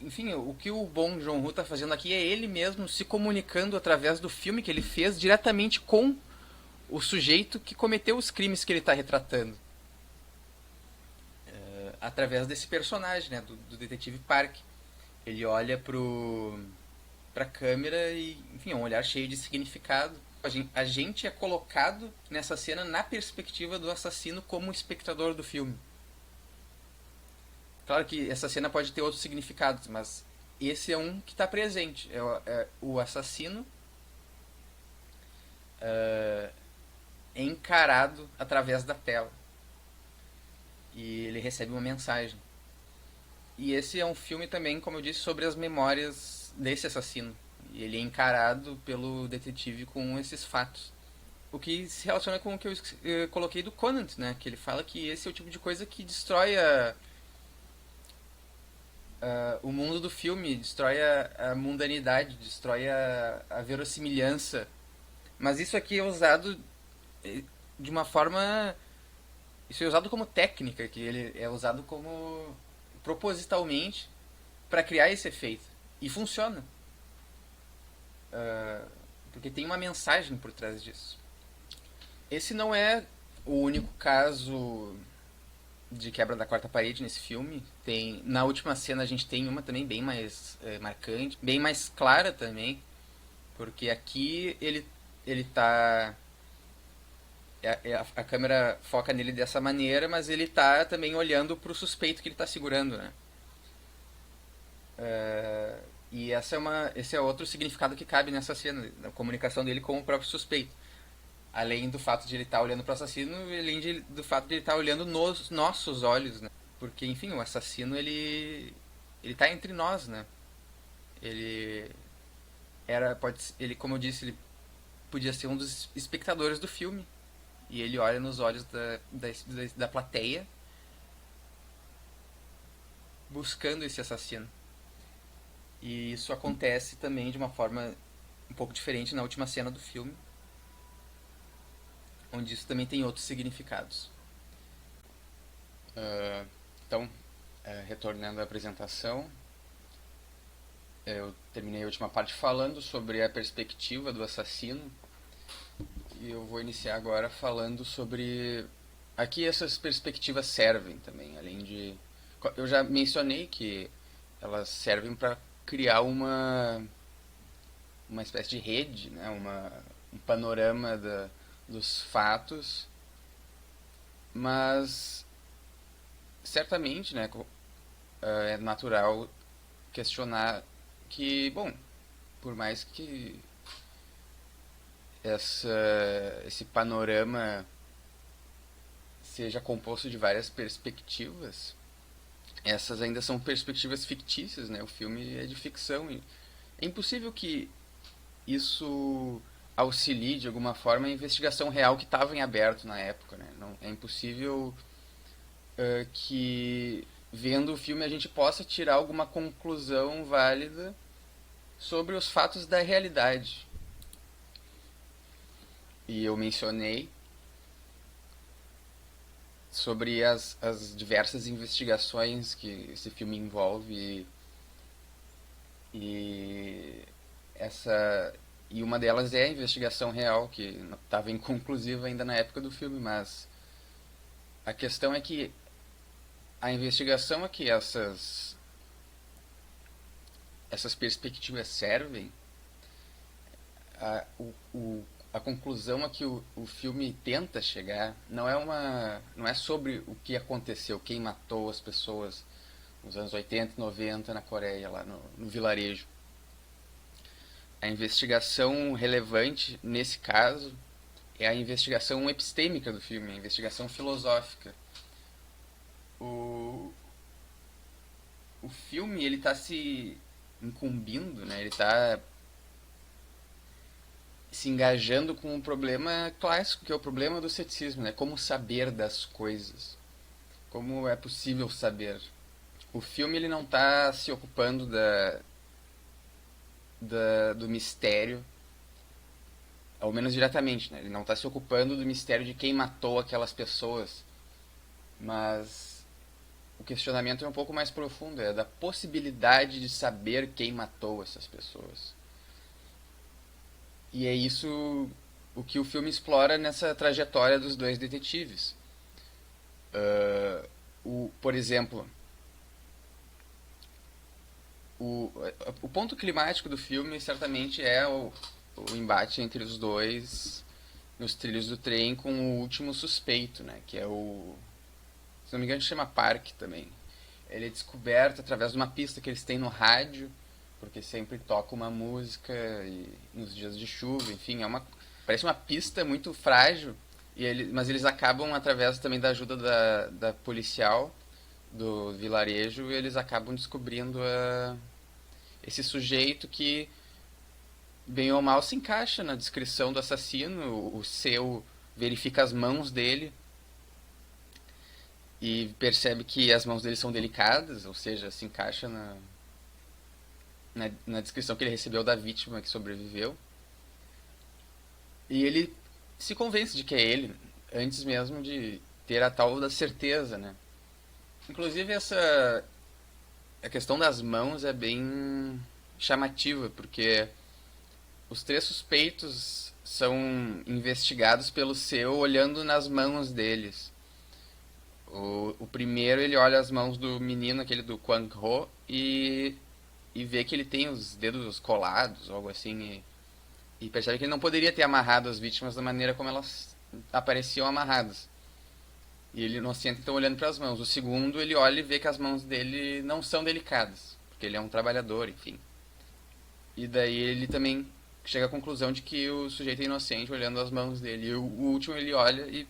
enfim, o que o Bong Joon-ho tá fazendo aqui é ele mesmo se comunicando através do filme que ele fez diretamente com o sujeito que cometeu os crimes que ele está retratando. Através desse personagem, né, do detetive Park. Ele olha pra câmera e, enfim, é um olhar cheio de significado. A gente é colocado nessa cena na perspectiva do assassino como espectador do filme. Claro que essa cena pode ter outros significados, mas esse é um que está presente. É o assassino é encarado através da tela. E ele recebe uma mensagem. E esse é um filme também, como eu disse, sobre as memórias desse assassino. E ele é encarado pelo detetive com esses fatos. O que se relaciona com o que eu coloquei do Conant, né? Que ele fala que esse é o tipo de coisa que destrói o mundo do filme, destrói a mundanidade, destrói a verossimilhança. Mas isso aqui é usado de uma forma. Isso é usado como técnica, que ele é usado como propositalmente para criar esse efeito. E funciona. Porque tem uma mensagem por trás disso. Esse não é o único caso de quebra da quarta parede nesse filme. Na última cena a gente tem uma também bem mais marcante, bem mais clara também, porque aqui ele tá a câmera foca nele dessa maneira, mas ele tá também olhando pro suspeito que ele tá segurando, né? E esse é outro significado que cabe nessa cena, a comunicação dele com o próprio suspeito. Além do fato de ele estar olhando pro assassino, do fato de ele estar olhando nos nossos olhos, né? Porque, enfim, o assassino, ele tá entre nós, né? Ele ele, como eu disse, ele podia ser um dos espectadores do filme. E ele olha nos olhos da plateia buscando esse assassino. E isso acontece também de uma forma um pouco diferente na última cena do filme, onde isso também tem outros significados. Então, retornando à apresentação, eu terminei a última parte falando sobre a perspectiva do assassino e eu vou iniciar agora falando sobre a que essas perspectivas servem também, além de... Eu já mencionei que elas servem para criar uma espécie de rede, né? Um panorama dos fatos, mas certamente, né, é natural questionar que, bom, por mais que esse panorama seja composto de várias perspectivas, essas ainda são perspectivas fictícias, né? O filme é de ficção e é impossível que isso auxilie de alguma forma a investigação real que estava em aberto na época, né? Não, é impossível que vendo o filme a gente possa tirar alguma conclusão válida sobre os fatos da realidade. E eu mencionei sobre as diversas investigações que esse filme envolve e essa e uma delas é a investigação real que estava inconclusiva ainda na época do filme, mas a questão é que a investigação a que essas perspectivas servem, a, a conclusão a que o filme tenta chegar não é sobre o que aconteceu, quem matou as pessoas nos anos 80 e 90 na Coreia, lá no vilarejo. A investigação relevante nesse caso é a investigação epistêmica do filme, a investigação filosófica. O, o filme ele está se incumbindo, né? Ele está se engajando com um problema clássico, que é o problema do ceticismo, né? Como saber das coisas? Como é possível saber? O filme ele não está se ocupando do mistério, ao menos diretamente, né? Ele não está se ocupando do mistério de quem matou aquelas pessoas, mas o questionamento é um pouco mais profundo, é da possibilidade de saber quem matou essas pessoas. E é isso o que o filme explora nessa trajetória dos dois detetives. Por exemplo, o, o ponto climático do filme certamente é o embate entre os dois nos trilhos do trem com o último suspeito, né? Que é o... Se não me engano, se chama Park também. Ele é descoberto através de uma pista que eles têm no rádio, porque sempre toca uma música nos dias de chuva, enfim, parece uma pista muito frágil, mas eles acabam, através também da ajuda da policial do vilarejo, eles acabam descobrindo esse sujeito que, bem ou mal, se encaixa na descrição do assassino. O seu verifica as mãos dele e percebe que as mãos dele são delicadas, ou seja, se encaixa na descrição que ele recebeu da vítima que sobreviveu. E ele se convence de que é ele, antes mesmo de ter a tal da certeza, né? Inclusive a questão das mãos é bem chamativa, porque os três suspeitos são investigados pelo seu olhando nas mãos deles. O primeiro ele olha as mãos do menino, aquele do Kwang Ho, e vê que ele tem os dedos colados, algo assim, e percebe que ele não poderia ter amarrado as vítimas da maneira como elas apareciam amarradas. E ele inocente então olhando para as mãos. O segundo ele olha e vê que as mãos dele não são delicadas, porque ele é um trabalhador, enfim. E daí ele também chega à conclusão de que o sujeito é inocente olhando as mãos dele. E o último ele olha e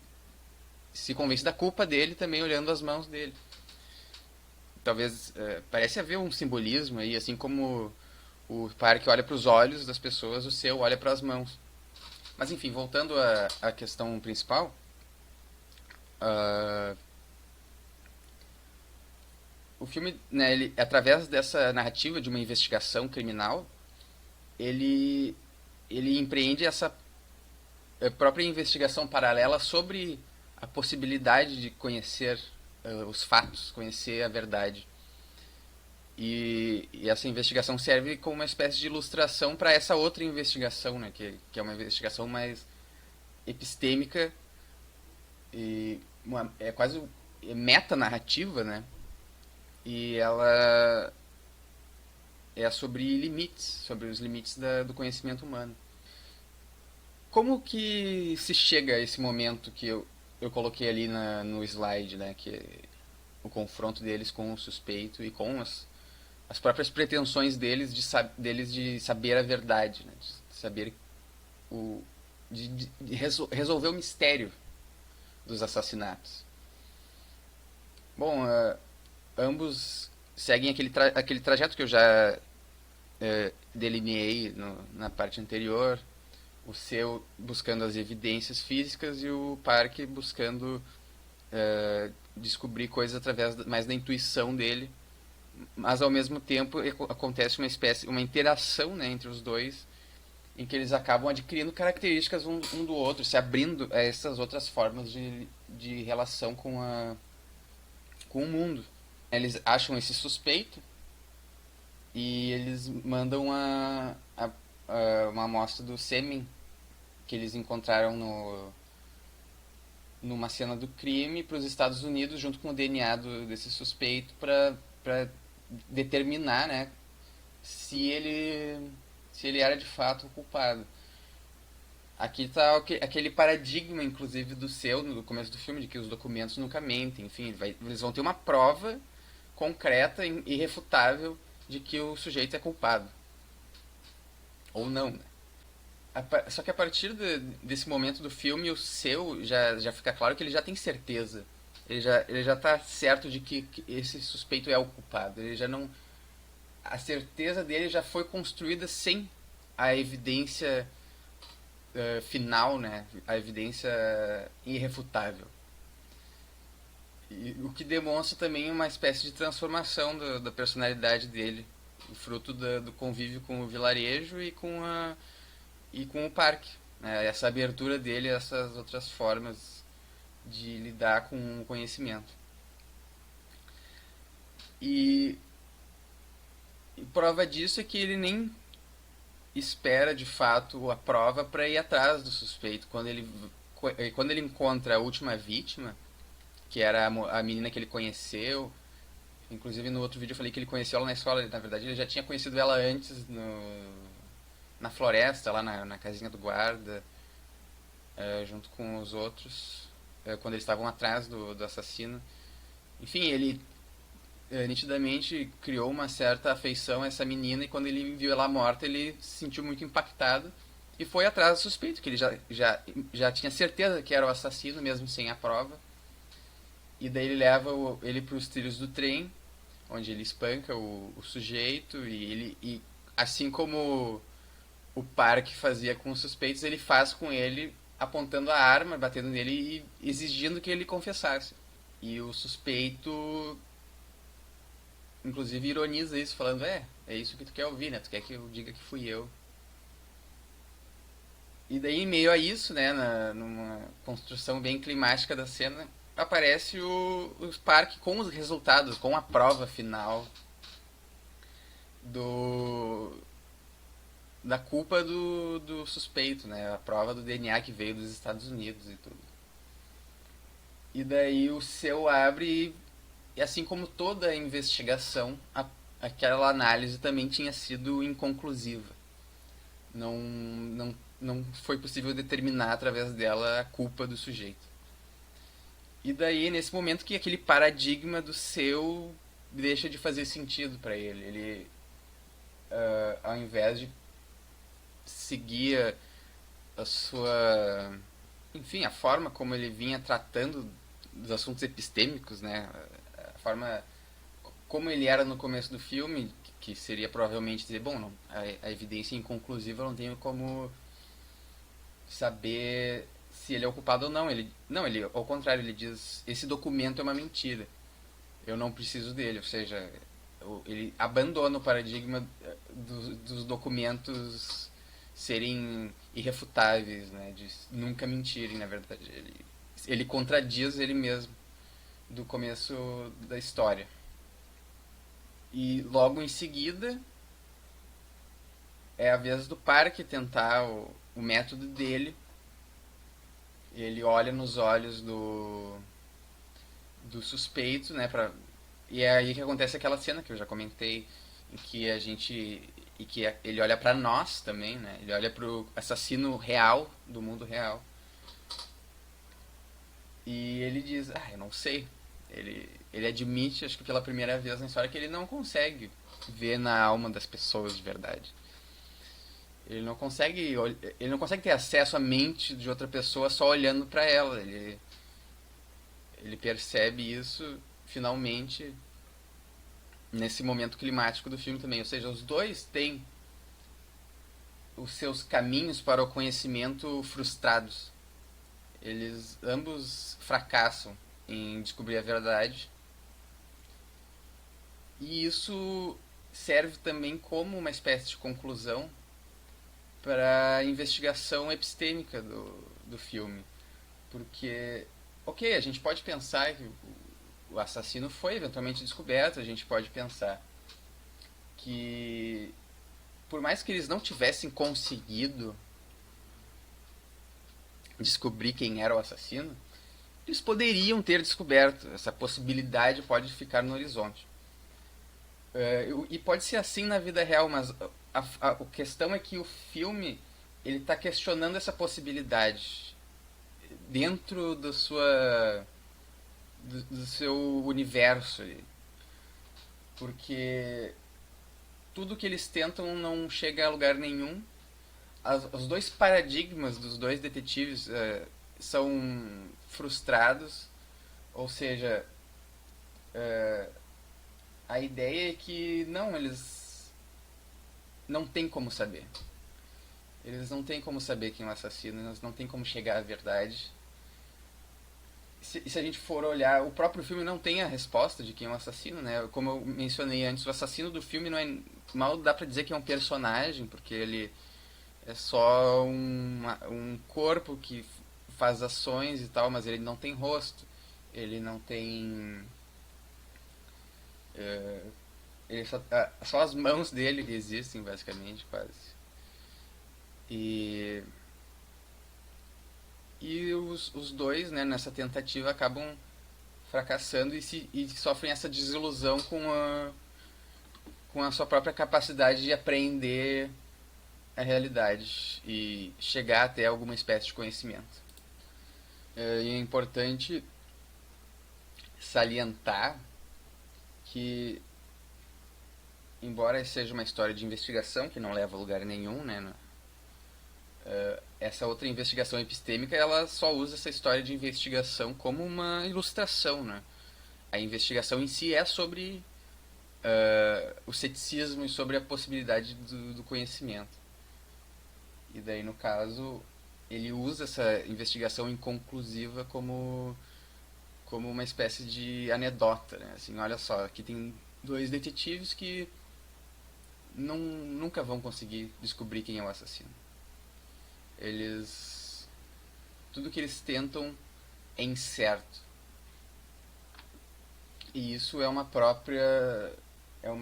se convence da culpa dele também olhando as mãos dele. Talvez parece haver um simbolismo aí, assim como o Park olha para os olhos das pessoas, o seu olha para as mãos. Mas enfim, voltando à questão principal, uh, o filme, né, ele, através dessa narrativa de uma investigação criminal, ele, ele empreende essa própria investigação paralela sobre a possibilidade de conhecer os fatos, conhecer a verdade. E essa investigação serve como uma espécie de ilustração para essa outra investigação, né, que é uma investigação mais epistêmica e é quase metanarrativa, né? E ela é sobre limites, sobre os limites do conhecimento humano. Como que se chega a esse momento que eu coloquei ali no slide, né? Que é o confronto deles com o suspeito e com as próprias pretensões deles de saber a verdade, né? De saber o, de resolver o mistério dos assassinatos. Bom, ambos seguem aquele trajeto que eu já delineei na parte anterior, o seu buscando as evidências físicas e o Park buscando descobrir coisas através mais da intuição dele, mas ao mesmo tempo acontece uma interação, né, entre os dois, em que eles acabam adquirindo características um do outro, se abrindo a essas outras formas de relação com o mundo. Eles acham esse suspeito e eles mandam uma amostra do sêmen que eles encontraram numa cena do crime para os Estados Unidos, junto com o DNA desse suspeito, para determinar, né, se ele, se ele era de fato o culpado. Aqui está aquele paradigma, inclusive, do seu, no começo do filme, de que os documentos nunca mentem. Enfim, eles vão ter uma prova concreta e irrefutável de que o sujeito é culpado. Ou não, né? Só que a partir desse momento do filme, o seu já fica claro que ele já tem certeza. Ele já tá certo de que esse suspeito é o culpado. Ele já não. A certeza dele já foi construída sem a evidência final, né? A evidência irrefutável. E o que demonstra também uma espécie de transformação da personalidade dele, fruto do convívio com o vilarejo e com o parque. Né? Essa abertura dele a essas outras formas de lidar com o conhecimento. E, e prova disso é que ele nem espera de fato a prova para ir atrás do suspeito. Quando ele encontra a última vítima, que era a menina que ele conheceu, inclusive no outro vídeo eu falei que ele conheceu ela na escola, na verdade ele já tinha conhecido ela antes na floresta, lá na casinha do guarda, junto com os outros, quando eles estavam atrás do assassino. Enfim, ele nitidamente criou uma certa afeição a essa menina e quando ele viu ela morta ele se sentiu muito impactado e foi atrás do suspeito, que ele já tinha certeza que era o assassino, mesmo sem a prova. E daí ele leva ele para os trilhos do trem, onde ele espanca o sujeito e assim como o Park fazia com os suspeitos, ele faz com ele apontando a arma, batendo nele e exigindo que ele confessasse. E o suspeito inclusive ironiza isso, falando, é isso que tu quer ouvir, né? Tu quer que eu diga que fui eu. E daí, em meio a isso, né, numa construção bem climática da cena, aparece o Spark com os resultados, com a prova final do da culpa do suspeito, né? A prova do DNA que veio dos Estados Unidos e tudo. E daí o seu abre e assim como toda a investigação, aquela análise também tinha sido inconclusiva. Não foi possível determinar através dela a culpa do sujeito. E daí, nesse momento que aquele paradigma do seu deixa de fazer sentido para ele. Ele, ao invés de seguir a sua... Enfim, a forma como ele vinha tratando dos assuntos epistêmicos, né? A forma como ele era no começo do filme, que seria provavelmente dizer, bom, não, a evidência inconclusiva eu não tenho como saber se ele é o culpado ou não. Ele, ao contrário, ele diz, esse documento é uma mentira. Eu não preciso dele, ou seja, ele abandona o paradigma dos documentos serem irrefutáveis, né, de nunca mentirem, na verdade. Ele contradiz ele mesmo do começo da história. E logo em seguida é a vez do Parque tentar o método dele. Ele olha nos olhos do suspeito, né, e é aí que acontece aquela cena que eu já comentei, em que a gente e que ele olha pra nós também, né? Ele olha pro assassino real do mundo real. E ele diz: "Ah, eu não sei". Ele admite, acho que pela primeira vez na história, que ele não consegue ver na alma das pessoas de verdade. Ele não consegue ter acesso à mente de outra pessoa só olhando pra ela. Ele percebe isso finalmente nesse momento climático do filme também. Ou seja, os dois têm os seus caminhos para o conhecimento frustrados. Eles ambos fracassam em descobrir a verdade. E isso serve também como uma espécie de conclusão para a investigação epistêmica do filme. Porque, ok, a gente pode pensar que o assassino foi eventualmente descoberto, a gente pode pensar que, por mais que eles não tivessem conseguido descobrir quem era o assassino, eles poderiam ter descoberto. Essa possibilidade pode ficar no horizonte. E pode ser assim na vida real, mas a questão é que o filme ele está questionando essa possibilidade dentro do seu universo, porque tudo que eles tentam não chega a lugar nenhum. Os dois paradigmas dos dois detetives são frustrados, ou seja, a ideia é que não, eles não têm como saber. Eles não têm como saber quem é o assassino, eles não têm como chegar à verdade. Se a gente for olhar, o próprio filme não tem a resposta de quem é o assassino, né? Como eu mencionei antes, o assassino do filme não é. Mal dá pra dizer que é um personagem, porque ele é só um corpo que faz ações e tal, mas ele não tem rosto. Ele não tem. É, ele só as mãos dele que existem, basicamente, quase. E os dois, né, nessa tentativa, acabam fracassando e sofrem essa desilusão com a sua própria capacidade de apreender a realidade e chegar até alguma espécie de conhecimento. E é importante salientar que, embora seja uma história de investigação que não leva a lugar nenhum, né, essa outra investigação epistêmica ela só usa essa história de investigação como uma ilustração, né? A investigação em si é sobre o ceticismo e sobre a possibilidade do conhecimento. E daí, no caso, ele usa essa investigação inconclusiva como uma espécie de anedota, né? Assim, olha só, aqui tem dois detetives que nunca vão conseguir descobrir quem é o assassino. Eles tudo que eles tentam é incerto. E isso é uma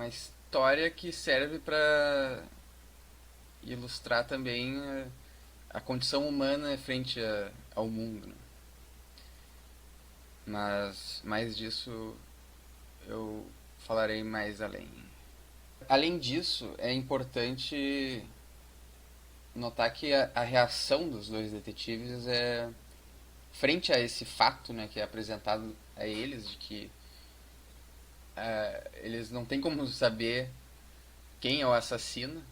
história que serve para ilustrar também a condição humana frente ao mundo, né? Mas mais disso eu falarei mais além. Além disso, é importante notar que a reação dos dois detetives é frente a esse fato, né, que é apresentado a eles de que eles não têm como saber quem é o assassino.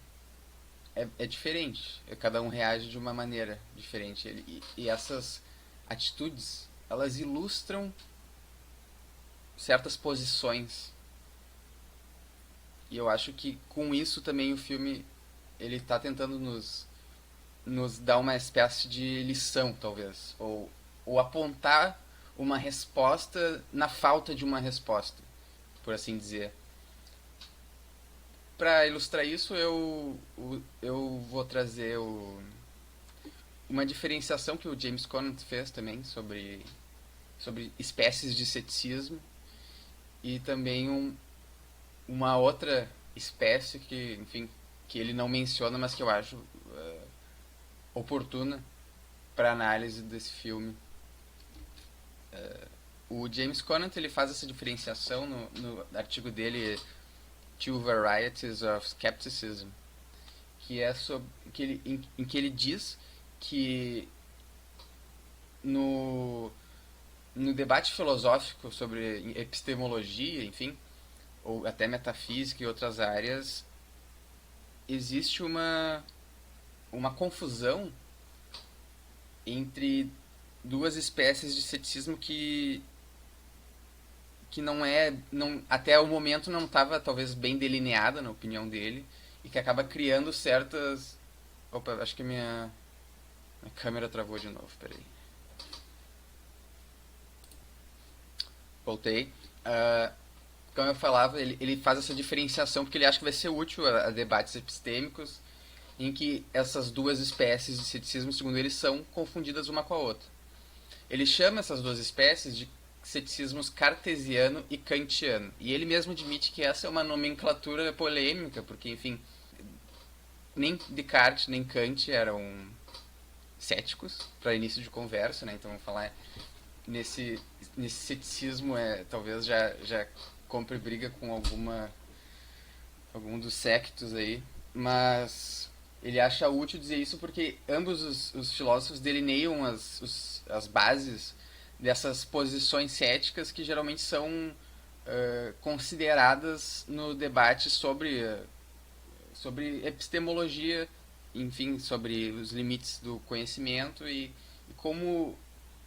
É diferente. Cada um reage de uma maneira diferente. E essas atitudes, elas ilustram certas posições. E eu acho que com isso também o filme ele está tentando nos dar uma espécie de lição, talvez. Ou apontar uma resposta na falta de uma resposta, por assim dizer. Para ilustrar isso, eu vou trazer uma diferenciação que o James Conant fez também sobre espécies de ceticismo e também uma outra espécie que, enfim, que ele não menciona, mas que eu acho oportuna para análise desse filme. O James Conant ele faz essa diferenciação no artigo dele Two Varieties of Skepticism, que é sobre em que ele diz que no no debate filosófico sobre epistemologia, enfim, ou até metafísica e outras áreas, existe uma confusão entre duas espécies de ceticismo que não é não, até o momento não estava talvez bem delineada na opinião dele e que acaba criando certas. Opa, acho que minha câmera travou de novo, peraí. Voltei. Ah, como eu falava, ele faz essa diferenciação porque ele acha que vai ser útil a debates epistêmicos em que essas duas espécies de ceticismo, segundo ele, são confundidas uma com a outra. Ele chama essas duas espécies de ceticismos cartesiano e kantiano. E ele mesmo admite que essa é uma nomenclatura polêmica, porque, enfim, nem Descartes nem Kant eram céticos para início de conversa, né? Então, vamos falar nesse ceticismo, talvez já compre briga com algum dos sectos aí, mas ele acha útil dizer isso porque ambos os filósofos delineiam as bases dessas posições céticas que geralmente são consideradas no debate sobre epistemologia, enfim, sobre os limites do conhecimento e como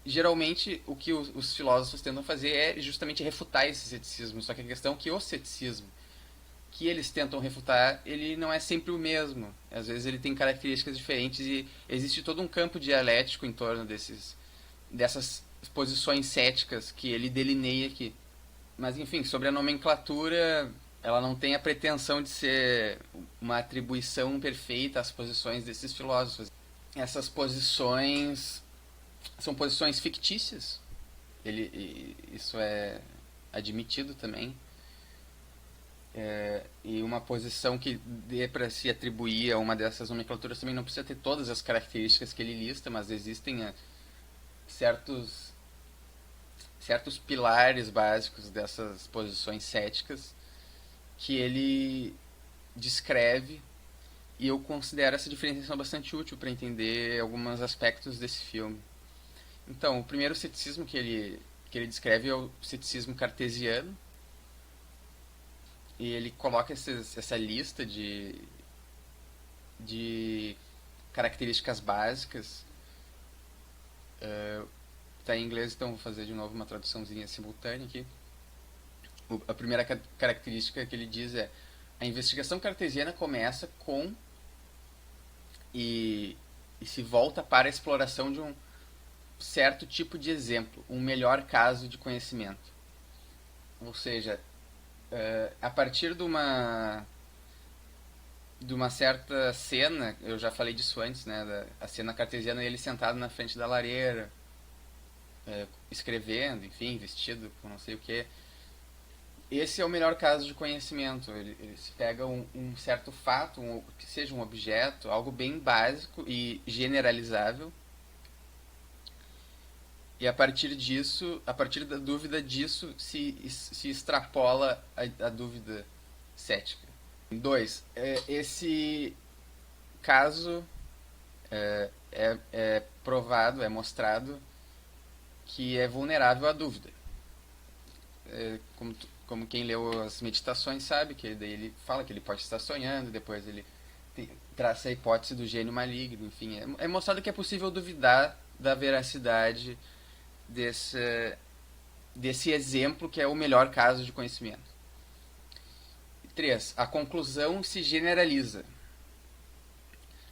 geralmente o que os filósofos tentam fazer é justamente refutar esse ceticismo. Só que a questão é que o ceticismo que eles tentam refutar, ele não é sempre o mesmo. Às vezes ele tem características diferentes e existe todo um campo dialético em torno dessas posições céticas que ele delineia aqui. Mas enfim, sobre a nomenclatura, ela não tem a pretensão de ser uma atribuição perfeita às posições desses filósofos. Essas posições são posições fictícias. Isso é admitido também. E uma posição que dê para se atribuir a uma dessas nomenclaturas também não precisa ter todas as características que ele lista, mas existem certos pilares básicos dessas posições céticas que ele descreve, e eu considero essa diferenciação bastante útil para entender alguns aspectos desse filme. Então, o primeiro ceticismo que ele descreve é o ceticismo cartesiano, e ele coloca essa lista de características básicas. Está em inglês, então vou fazer de novo uma traduçãozinha simultânea aqui. A primeira característica que ele diz é: a investigação cartesiana começa com e se volta para a exploração de um certo tipo de exemplo, um melhor caso de conhecimento. Ou seja, a partir de uma certa cena, eu já falei disso antes, né, a cena cartesiana, ele sentado na frente da lareira, escrevendo, enfim, vestido com não sei o que. Esse é o melhor caso de conhecimento. Ele se pega um certo fato, que seja um objeto, algo bem básico e generalizável, e a partir disso, a partir da dúvida disso, se extrapola a dúvida cética. 2. Esse caso é provado, é mostrado que é vulnerável à dúvida. Como quem leu as meditações sabe, que daí ele fala que ele pode estar sonhando, depois ele traça a hipótese do gênio maligno, enfim. É mostrado que é possível duvidar da veracidade desse exemplo que é o melhor caso de conhecimento. 3. A conclusão se generaliza.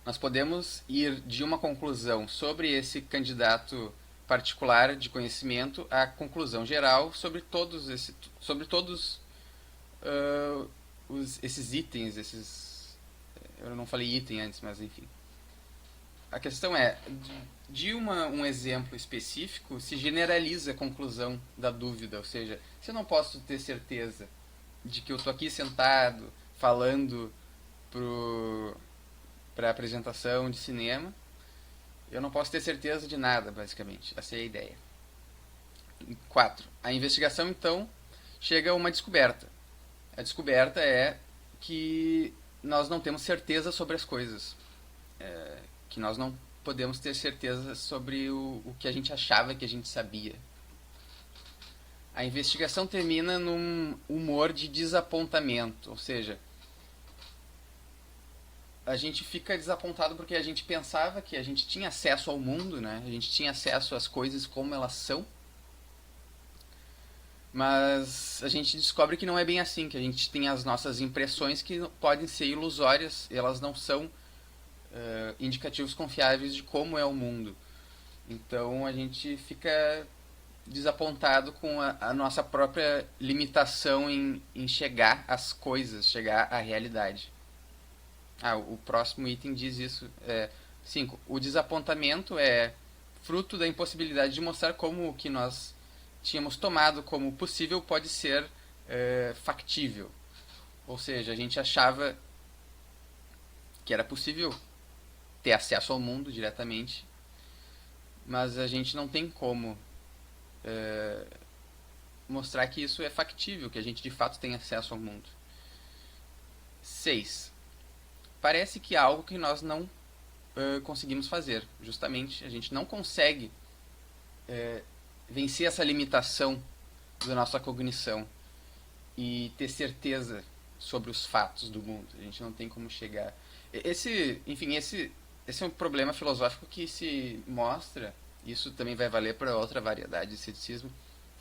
Nós podemos ir de uma conclusão sobre esse candidato particular de conhecimento à conclusão geral sobre todos esses itens, eu não falei item antes, mas enfim. A questão é, de um exemplo específico se generaliza a conclusão da dúvida, ou seja, se eu não posso ter certeza de que eu estou aqui sentado falando para a apresentação de cinema, eu não posso ter certeza de nada, basicamente. Essa é a ideia. 4. A investigação, então, chega a uma descoberta. A descoberta é que nós não temos certeza sobre as coisas. Que nós não podemos ter certeza sobre o que a gente achava que a gente sabia. A investigação termina num humor de desapontamento, ou seja, a gente fica desapontado porque a gente pensava que a gente tinha acesso ao mundo, né? A gente tinha acesso às coisas como elas são, mas a gente descobre que não é bem assim, que a gente tem as nossas impressões que podem ser ilusórias, elas não são indicativos confiáveis de como é o mundo. Então a gente fica desapontado com a nossa própria limitação em chegar às coisas, chegar à realidade. O próximo item diz isso. 5. O desapontamento é fruto da impossibilidade de mostrar como o que nós tínhamos tomado como possível pode ser factível. Ou seja, a gente achava que era possível ter acesso ao mundo diretamente, mas a gente não tem como mostrar que isso é factível, que a gente de fato tem acesso ao mundo. 6. Parece que é algo que nós não conseguimos fazer. Justamente, a gente não consegue vencer essa limitação da nossa cognição e ter certeza sobre os fatos do mundo. A gente não tem como chegar. Esse é um problema filosófico que se mostra. Isso também vai valer para outra variedade de ceticismo.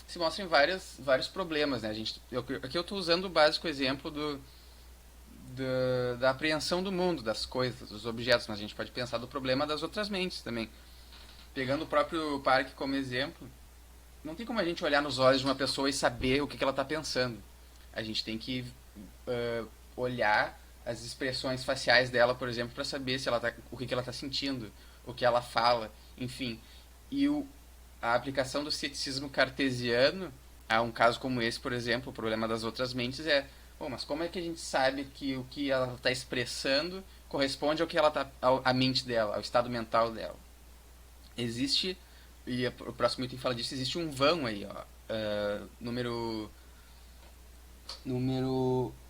Se mostra em vários problemas, né? Aqui eu estou usando o básico exemplo da apreensão do mundo, das coisas, dos objetos, mas a gente pode pensar do problema das outras mentes também. Pegando o próprio parque como exemplo, não tem como a gente olhar nos olhos de uma pessoa e saber o que ela está pensando. A gente tem que olhar as expressões faciais dela, por exemplo, para saber se ela o que ela está sentindo, o que ela fala, enfim. E a aplicação do ceticismo cartesiano a um caso como esse, por exemplo, o problema das outras mentes é: bom, mas como é que a gente sabe que o que ela está expressando corresponde ao que ela tá, à mente dela, ao estado mental dela? Existe, e o próximo item fala disso, existe um vão aí, ó, número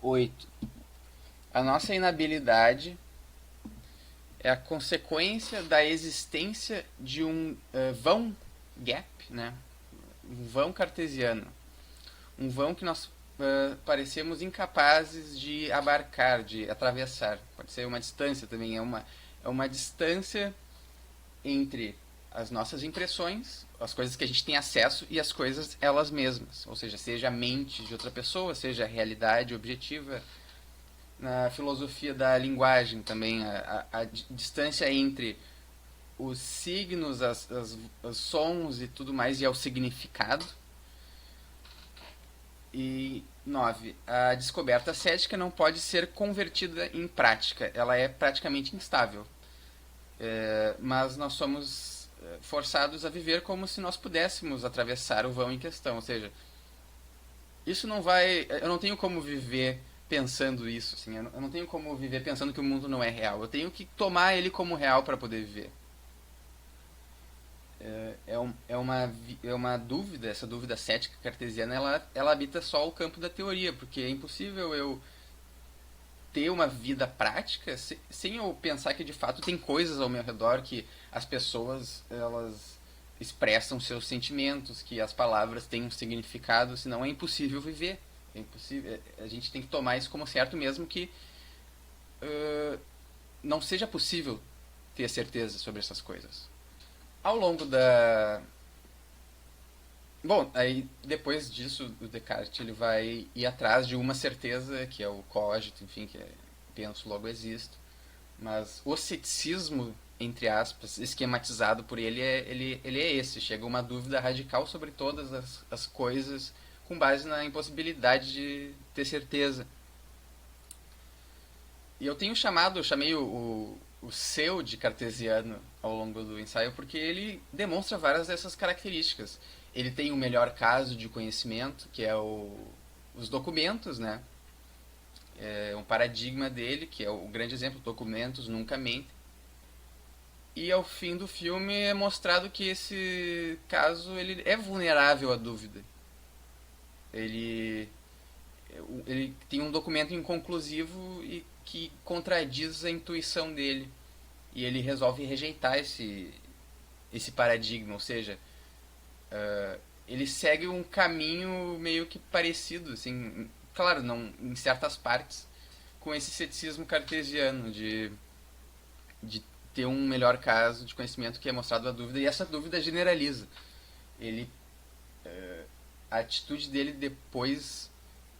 8. A nossa inabilidade é a consequência da existência de um vão gap, né? Um vão cartesiano. Um vão que nós parecemos incapazes de abarcar, de atravessar. Pode ser uma distância também, é uma distância entre as nossas impressões, as coisas que a gente tem acesso e as coisas elas mesmas. Ou seja a mente de outra pessoa, seja a realidade objetiva. Na filosofia da linguagem também, a distância entre os signos, os sons e tudo mais, e ao significado. E 9. A descoberta cética não pode ser convertida em prática. Ela é praticamente instável. Mas nós somos forçados a viver como se nós pudéssemos atravessar o vão em questão. Ou seja, isso não vai... Eu não tenho como viver pensando isso. Assim, eu não tenho como viver pensando que o mundo não é real. Eu tenho que tomar ele como real para poder viver. É uma dúvida, essa dúvida cética cartesiana, ela habita só o campo da teoria, porque é impossível eu ter uma vida prática sem eu pensar que de fato tem coisas ao meu redor, que as pessoas elas expressam seus sentimentos, que as palavras têm um significado, senão é impossível viver. É impossível, a gente tem que tomar isso como certo mesmo que não seja possível ter certeza sobre essas coisas. Ao longo da... Bom, aí depois disso o Descartes ele vai ir atrás de uma certeza, que é o cogito, enfim, que é penso, logo existo. Mas o ceticismo, entre aspas, esquematizado por ele, ele é esse. Chega uma dúvida radical sobre todas as coisas com base na impossibilidade de ter certeza. E chamei o seu de cartesiano ao longo do ensaio porque ele demonstra várias dessas características. Ele tem o melhor caso de conhecimento, que é os documentos, né? É um paradigma dele, que é o grande exemplo: documentos nunca mentem. E ao fim do filme é mostrado que esse caso ele é vulnerável à dúvida. Ele, ele tem um documento inconclusivo e que contradiz a intuição dele. E ele resolve rejeitar esse paradigma, ou seja, ele segue um caminho meio que parecido, assim, claro, não em certas partes, com esse ceticismo cartesiano de ter um melhor caso de conhecimento que é mostrado a dúvida, e essa dúvida generaliza. Ele, a atitude dele depois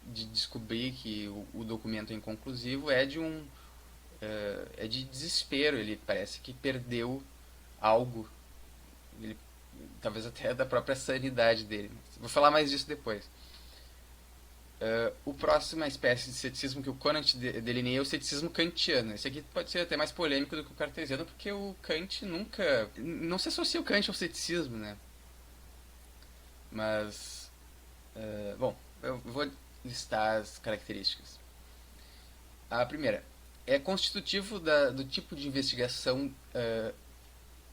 de descobrir que o documento é inconclusivo é de desespero. Ele parece que perdeu algo. Ele talvez até da própria sanidade dele. Vou falar mais disso depois. O próxima espécie de ceticismo que o Conant delineia é o ceticismo kantiano. Esse aqui pode ser até mais polêmico do que o cartesiano, porque o Kant nunca... Não se associa o Kant ao ceticismo, né? Mas... bom, eu vou listar as características. A primeira, é constitutivo do tipo de investigação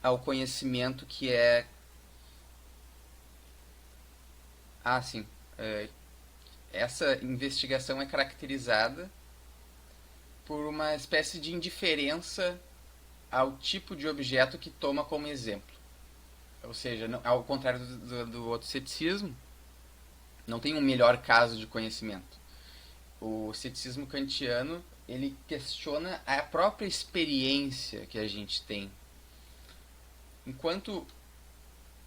ao conhecimento que é... Ah, sim. Essa investigação é caracterizada por uma espécie de indiferença ao tipo de objeto que toma como exemplo. Ou seja, ao contrário do outro ceticismo, não tem um melhor caso de conhecimento. O ceticismo kantiano, ele questiona a própria experiência que a gente tem. Enquanto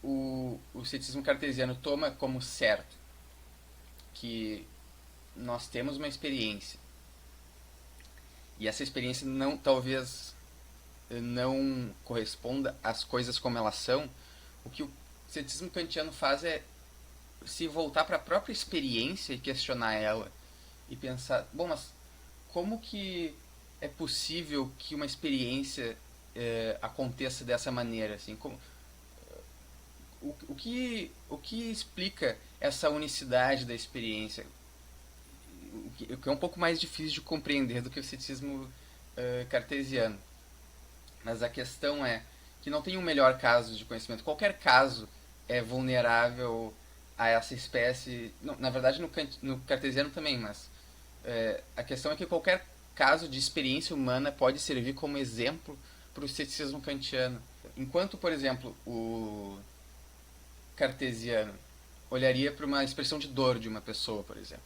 o ceticismo cartesiano toma como certo que nós temos uma experiência e essa experiência talvez não corresponda às coisas como elas são, o que o ceticismo kantiano faz é se voltar para a própria experiência e questionar ela e pensar, bom, mas como que é possível que uma experiência aconteça dessa maneira, assim, o que explica essa unicidade da experiência, o que é um pouco mais difícil de compreender do que o ceticismo cartesiano. Mas a questão é que não tem um melhor caso de conhecimento. Qualquer caso é vulnerável a essa espécie... Não, na verdade, no cartesiano também, mas a questão é que qualquer caso de experiência humana pode servir como exemplo para o ceticismo kantiano. Enquanto, por exemplo, o cartesiano olharia para uma expressão de dor de uma pessoa, por exemplo,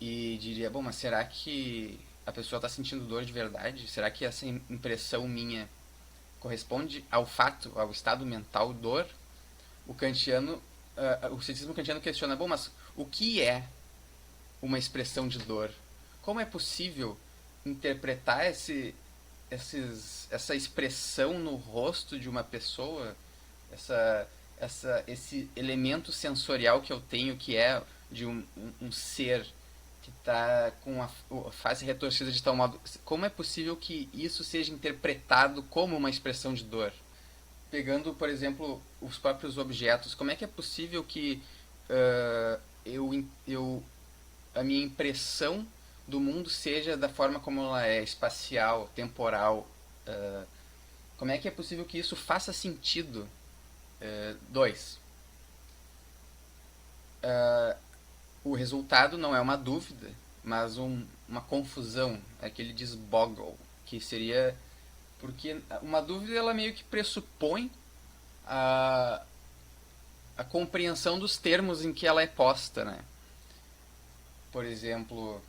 e diria, bom, mas será que a pessoa está sentindo dor de verdade? Será que essa impressão minha corresponde ao fato, ao estado mental dor? O ceticismo kantiano questiona, bom, mas o que é uma expressão de dor? Como é possível interpretar essa expressão no rosto de uma pessoa, esse elemento sensorial que eu tenho, que é de um ser que está com a face retorcida de tal modo? Como é possível que isso seja interpretado como uma expressão de dor? Pegando, por exemplo, os próprios objetos, como é que é possível que a minha impressão do mundo seja da forma como ela é, espacial, temporal? Como é que é possível que isso faça sentido? 2. O resultado não é uma dúvida, mas uma confusão, aquele desboggle, que seria... Porque uma dúvida, ela meio que pressupõe a compreensão dos termos em que ela é posta, né? Por exemplo,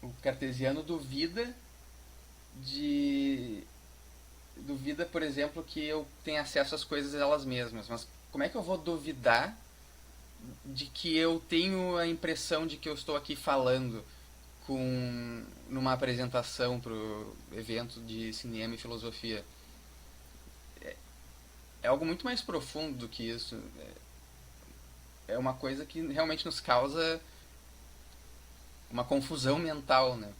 o cartesiano duvida, por exemplo, que eu tenha acesso às coisas elas mesmas. Mas como é que eu vou duvidar de que eu tenho a impressão de que eu estou aqui falando numa apresentação para o evento de cinema e filosofia? É algo muito mais profundo do que isso. É uma coisa que realmente nos causa uma confusão mental, né?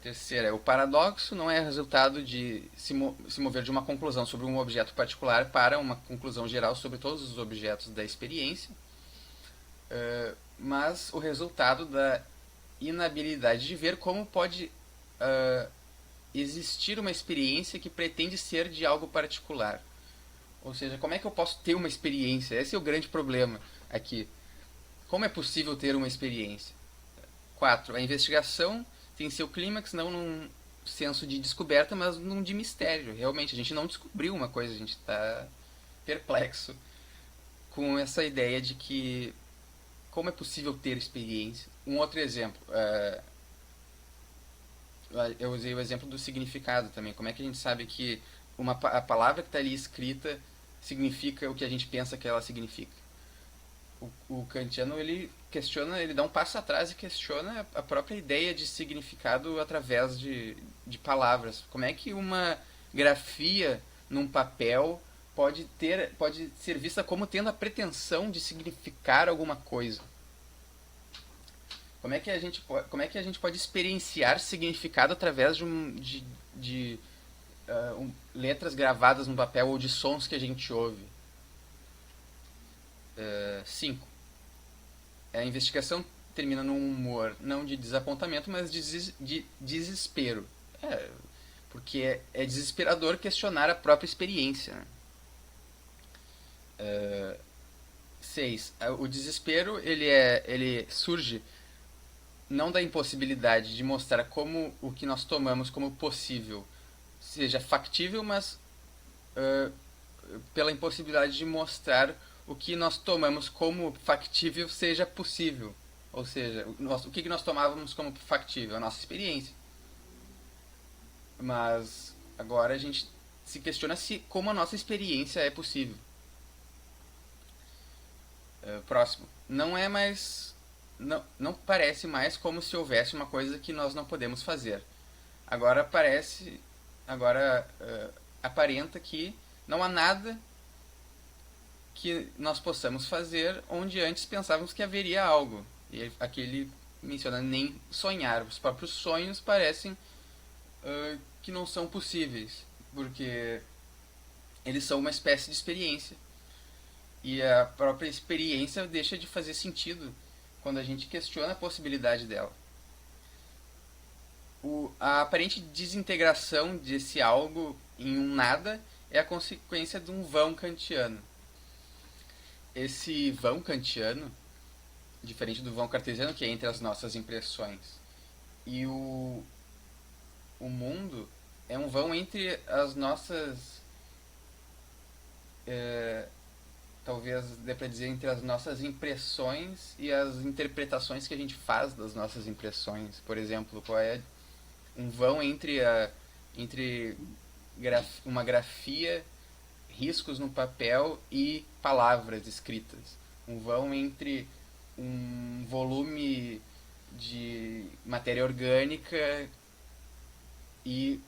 Terceira, o paradoxo não é resultado de se mover de uma conclusão sobre um objeto particular para uma conclusão geral sobre todos os objetos da experiência, mas o resultado da inabilidade de ver como pode existir uma experiência que pretende ser de algo particular. Ou seja, como é que eu posso ter uma experiência? Esse é o grande problema aqui. Como é possível ter uma experiência? 4. A investigação tem seu clímax não num senso de descoberta, mas num de mistério. Realmente, a gente não descobriu uma coisa, a gente está perplexo com essa ideia de que como é possível ter experiência. Um outro exemplo, eu usei o exemplo do significado também. Como é que a gente sabe que a palavra que está ali escrita significa o que a gente pensa que ela significa? O kantiano, ele dá um passo atrás e questiona a própria ideia de significado através de palavras. Como é que uma grafia num papel pode ser vista como tendo a pretensão de significar alguma coisa. Como é que a gente pode experienciar significado através de letras gravadas no papel ou de sons que a gente ouve? 5. A investigação termina num humor não de desapontamento, mas de desespero. Porque é desesperador questionar a própria experiência. Né? 6. O desespero ele surge não da impossibilidade de mostrar como o que nós tomamos como possível seja factível, mas pela impossibilidade de mostrar o que nós tomamos como factível seja possível. Ou seja, o que nós tomávamos como factível? A nossa experiência. Mas agora a gente se questiona se como a nossa experiência é possível. Próximo. Não parece mais como se houvesse uma coisa que nós não podemos fazer. Agora aparenta que não há nada que nós possamos fazer onde antes pensávamos que haveria algo. E aqui ele menciona nem sonhar. Os próprios sonhos parecem que não são possíveis, porque eles são uma espécie de experiência. E a própria experiência deixa de fazer sentido quando a gente questiona a possibilidade dela. A aparente desintegração desse algo em um nada é a consequência de um vão kantiano. Esse vão kantiano, diferente do vão cartesiano, que é entre as nossas impressões, e o mundo é um vão entre as nossas... talvez dê para dizer entre as nossas impressões e as interpretações que a gente faz das nossas impressões. Por exemplo, qual é um vão entre uma grafia, riscos no papel e palavras escritas. Um vão entre um volume de matéria orgânica e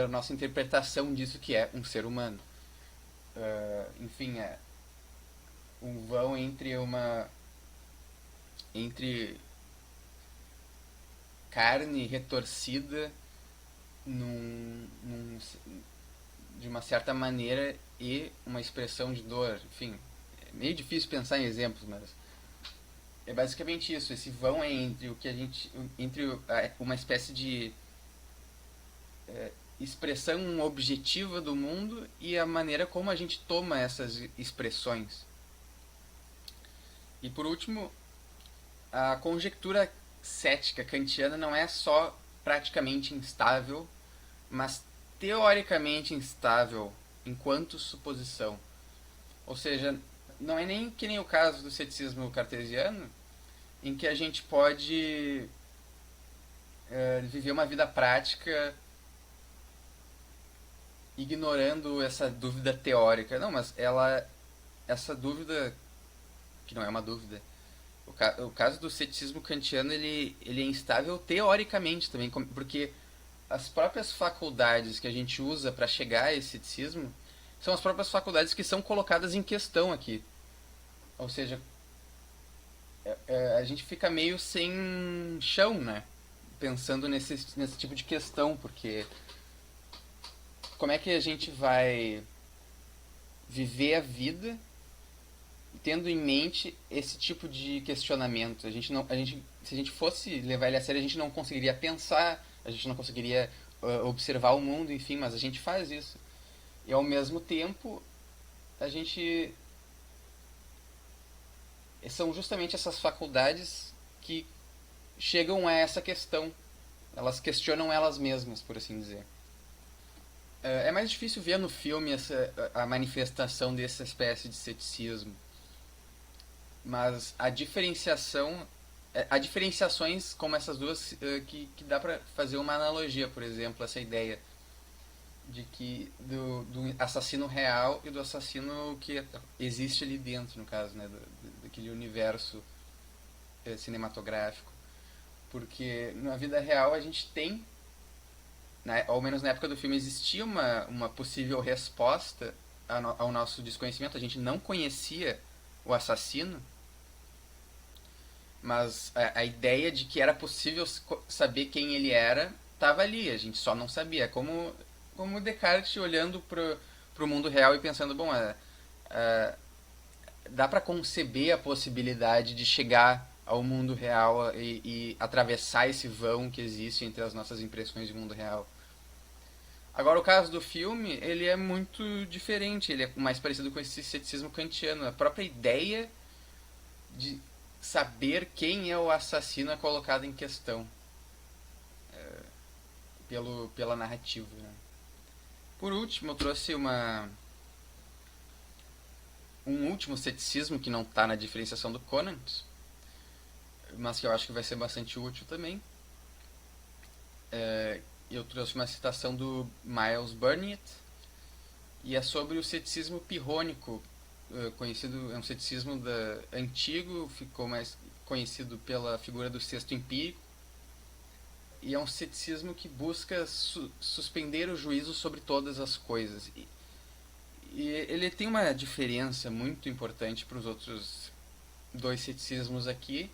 a nossa interpretação disso que é um ser humano. Enfim, um vão entre carne retorcida de uma certa maneira e uma expressão de dor. Enfim, é meio difícil pensar em exemplos, mas é basicamente isso. Esse vão é entre o que a gente, entre uma espécie de expressão objetiva do mundo e a maneira como a gente toma essas expressões. E por último, a conjectura cética kantiana não é só praticamente instável, mas teoricamente instável enquanto suposição. Ou seja, não é nem que nem o caso do ceticismo cartesiano, em que a gente pode viver uma vida prática ignorando essa dúvida teórica. Não, mas essa dúvida, que não é uma dúvida, o caso do ceticismo kantiano ele é instável teoricamente também, porque as próprias faculdades que a gente usa para chegar a esse ceticismo são as próprias faculdades que são colocadas em questão aqui. Ou seja, a gente fica meio sem chão, né? Pensando nesse tipo de questão, porque como é que a gente vai viver a vida tendo em mente esse tipo de questionamento? Se a gente fosse levar ele a sério, a gente não conseguiria pensar, a gente não conseguiria observar o mundo, enfim, mas a gente faz isso. E ao mesmo tempo, a gente... São justamente essas faculdades que chegam a essa questão. Elas questionam elas mesmas, por assim dizer. É mais difícil ver no filme a manifestação dessa espécie de ceticismo. Mas há diferenciações como essas duas que dá para fazer uma analogia, por exemplo, essa ideia de que do assassino real e do assassino que existe ali dentro, no caso, né, daquele universo cinematográfico. Porque na vida real a gente tem ao menos na época do filme, existia uma possível resposta ao nosso desconhecimento. A gente não conhecia o assassino, mas a ideia de que era possível saber quem ele era estava ali, a gente só não sabia. Como Descartes olhando para o mundo real e pensando, bom, dá para conceber a possibilidade de chegar ao mundo real e atravessar esse vão que existe entre as nossas impressões de mundo real. Agora, o caso do filme, ele é muito diferente, ele é mais parecido com esse ceticismo kantiano. A própria ideia de saber quem é o assassino é colocada em questão pela narrativa. Né? Por último, eu trouxe um último ceticismo que não está na diferenciação do Conant, mas que eu acho que vai ser bastante útil também. Eu trouxe uma citação do Miles Burnett, e é sobre o ceticismo pirrônico, conhecido, é um ceticismo antigo, ficou mais conhecido pela figura do sexto empírico, e é um ceticismo que busca suspender o juízo sobre todas as coisas. E ele tem uma diferença muito importante para os outros dois ceticismos aqui,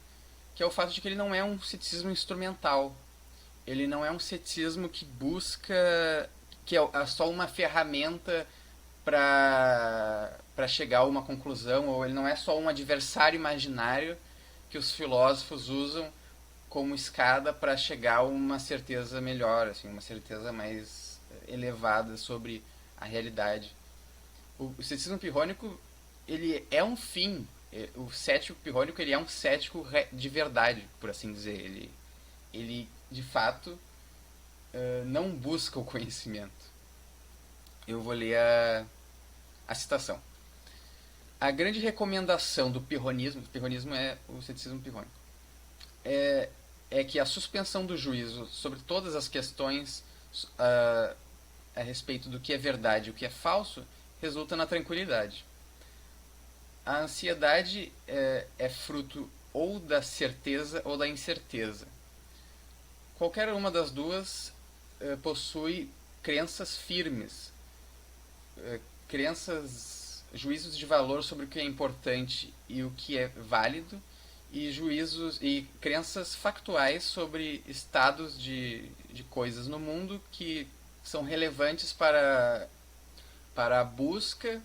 que é o fato de que ele não é um ceticismo instrumental. Ele não é um ceticismo que busca, que é só uma ferramenta para chegar a uma conclusão, ou ele não é só um adversário imaginário que os filósofos usam como escada para chegar a uma certeza melhor, assim, uma certeza mais elevada sobre a realidade. O ceticismo pirrônico, ele é um fim. O cético pirrônico, ele é um cético de verdade, por assim dizer. Ele de fato, não busca o conhecimento. Eu vou ler a citação. A grande recomendação do pirronismo é o ceticismo pirrônico, é que a suspensão do juízo sobre todas as questões a respeito do que é verdade e o que é falso resulta na tranquilidade. A ansiedade é fruto ou da certeza ou da incerteza. Qualquer uma das duas possui crenças firmes, juízos de valor sobre o que é importante e o que é válido, e crenças factuais sobre estados de coisas no mundo que são relevantes para a busca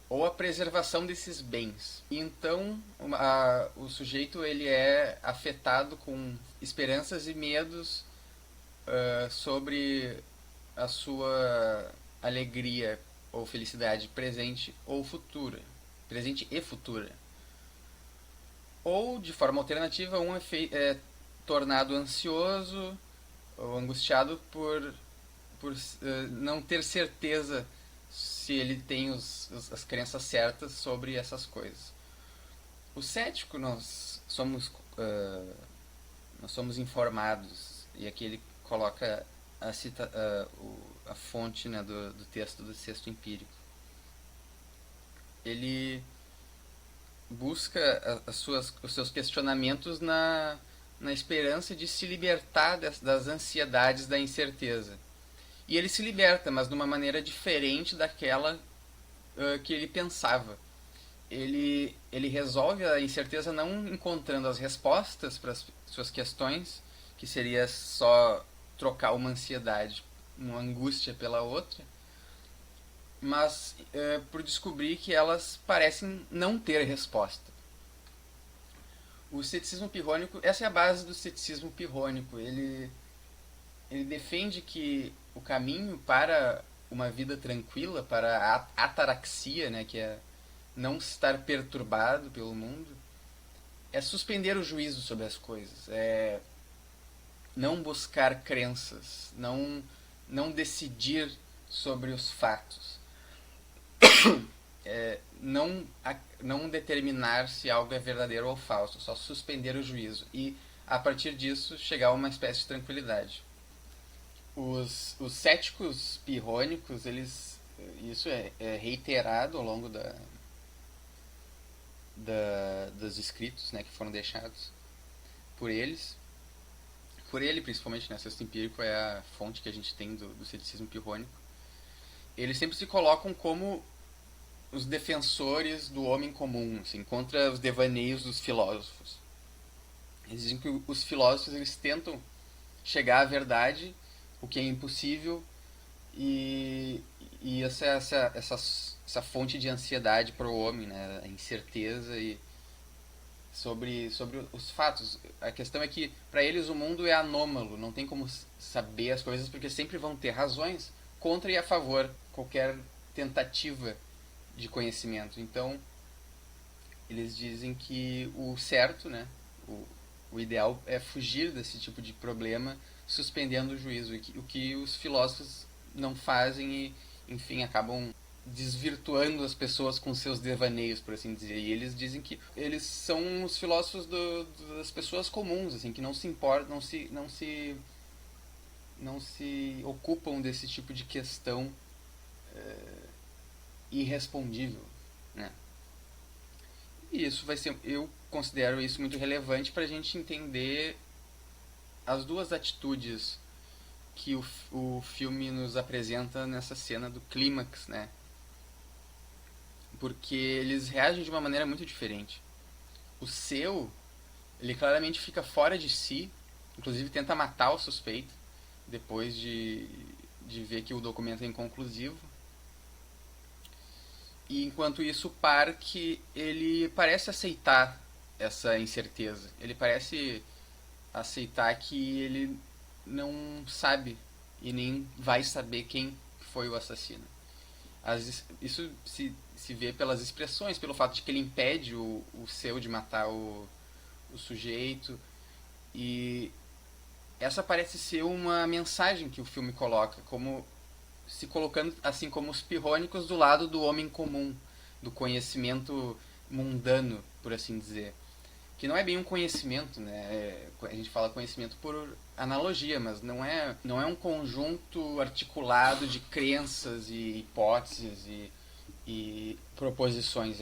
ou a preservação desses bens. Então, o sujeito ele é afetado com esperanças e medos sobre a sua alegria ou felicidade presente ou futura, presente e futura. Ou, de forma alternativa, é tornado ansioso ou angustiado por não ter certeza se ele tem as crenças certas sobre essas coisas. O cético, nós somos informados, e aqui ele coloca a fonte, né, do texto do Sexto Empírico. Ele busca os seus questionamentos na esperança de se libertar das ansiedades da incerteza. E ele se liberta, mas de uma maneira diferente daquela que ele pensava. Ele resolve a incerteza não encontrando as respostas para as suas questões, que seria só trocar uma ansiedade, uma angústia pela outra, mas por descobrir que elas parecem não ter resposta. O ceticismo pirrônico, essa é a base do ceticismo pirrônico. Ele defende que o caminho para uma vida tranquila, para a ataraxia, né, que é não estar perturbado pelo mundo, é suspender o juízo sobre as coisas, é não buscar crenças, não decidir sobre os fatos, não determinar se algo é verdadeiro ou falso, só suspender o juízo e, a partir disso, chegar a uma espécie de tranquilidade. Os céticos pirrônicos, isso é reiterado ao longo dos escritos, né, que foram deixados por eles. por ele principalmente, né, Sexto Empírico é a fonte que a gente tem do ceticismo pirrônico, eles sempre se colocam como os defensores do homem comum, assim, contra os devaneios dos filósofos. Eles dizem que os filósofos eles tentam chegar à verdade, o que é impossível, e, e essa fonte de ansiedade para o homem, né, a incerteza e sobre os fatos. A questão é que para eles o mundo é anômalo, não tem como saber as coisas porque sempre vão ter razões contra e a favor qualquer tentativa de conhecimento. Então, eles dizem que o certo, né, o ideal é fugir desse tipo de problema suspendendo o juízo, o que os filósofos não fazem e, enfim, acabam desvirtuando as pessoas com seus devaneios, por assim dizer. E eles dizem que eles são os filósofos das pessoas comuns, assim, que não se importam, não se ocupam desse tipo de questão irrespondível, né? E isso vai ser, eu considero isso muito relevante para a gente entender as duas atitudes que o filme nos apresenta nessa cena do clímax, né? Porque eles reagem de uma maneira muito diferente. O seu, ele claramente fica fora de si, inclusive tenta matar o suspeito depois de ver que o documento é inconclusivo. E enquanto isso, o Park, ele parece aceitar essa incerteza. Ele parece aceitar que ele não sabe e nem vai saber quem foi o assassino. Isso se vê pelas expressões, pelo fato de que ele impede o seu de matar o sujeito. E essa parece ser uma mensagem que o filme coloca, como se colocando assim como os pirrônicos do lado do homem comum, do conhecimento mundano, por assim dizer. Que não é bem um conhecimento, né? A gente fala conhecimento por analogia, mas não é um conjunto articulado de crenças e hipóteses e proposições.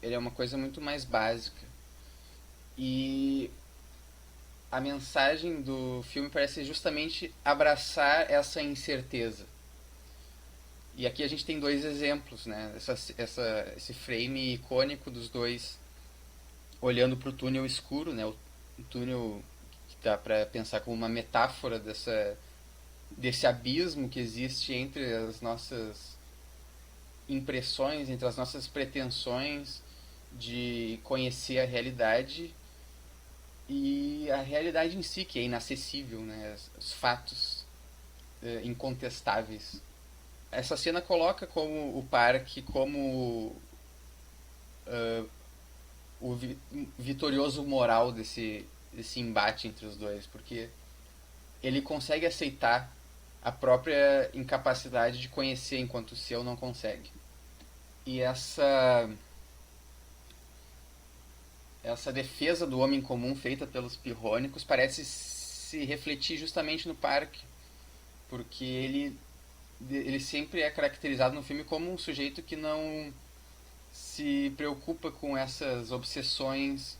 Ele é uma coisa muito mais básica. E a mensagem do filme parece justamente abraçar essa incerteza. E aqui a gente tem dois exemplos, né? Esse frame icônico dos dois olhando para o túnel escuro, né? O túnel que dá para pensar como uma metáfora desse abismo que existe entre as nossas impressões, entre as nossas pretensões de conhecer a realidade e a realidade em si, que é inacessível, né? Os fatos incontestáveis. Essa cena coloca como o Park como o vitorioso moral desse embate entre os dois, porque ele consegue aceitar a própria incapacidade de conhecer enquanto o seu não consegue. E essa defesa do homem comum feita pelos pirrônicos parece se refletir justamente no Park, porque ele sempre é caracterizado no filme como um sujeito que não se preocupa com essas obsessões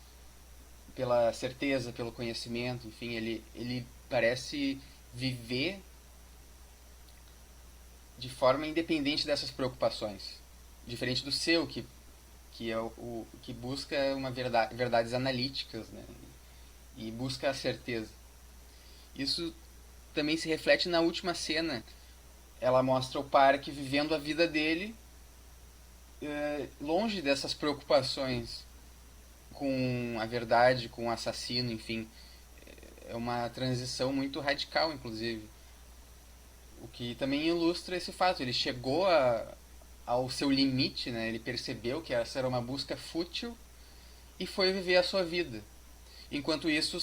pela certeza, pelo conhecimento, enfim, ele parece viver de forma independente dessas preocupações, diferente do seu que é o que busca uma verdades analíticas, né? E busca a certeza. Isso também se reflete na última cena. Ela mostra o Park vivendo a vida dele longe dessas preocupações com a verdade, com o assassino, enfim. É uma transição muito radical, inclusive. O que também ilustra esse fato. Ele chegou ao seu limite, né? Ele percebeu que essa era uma busca fútil e foi viver a sua vida. Enquanto isso,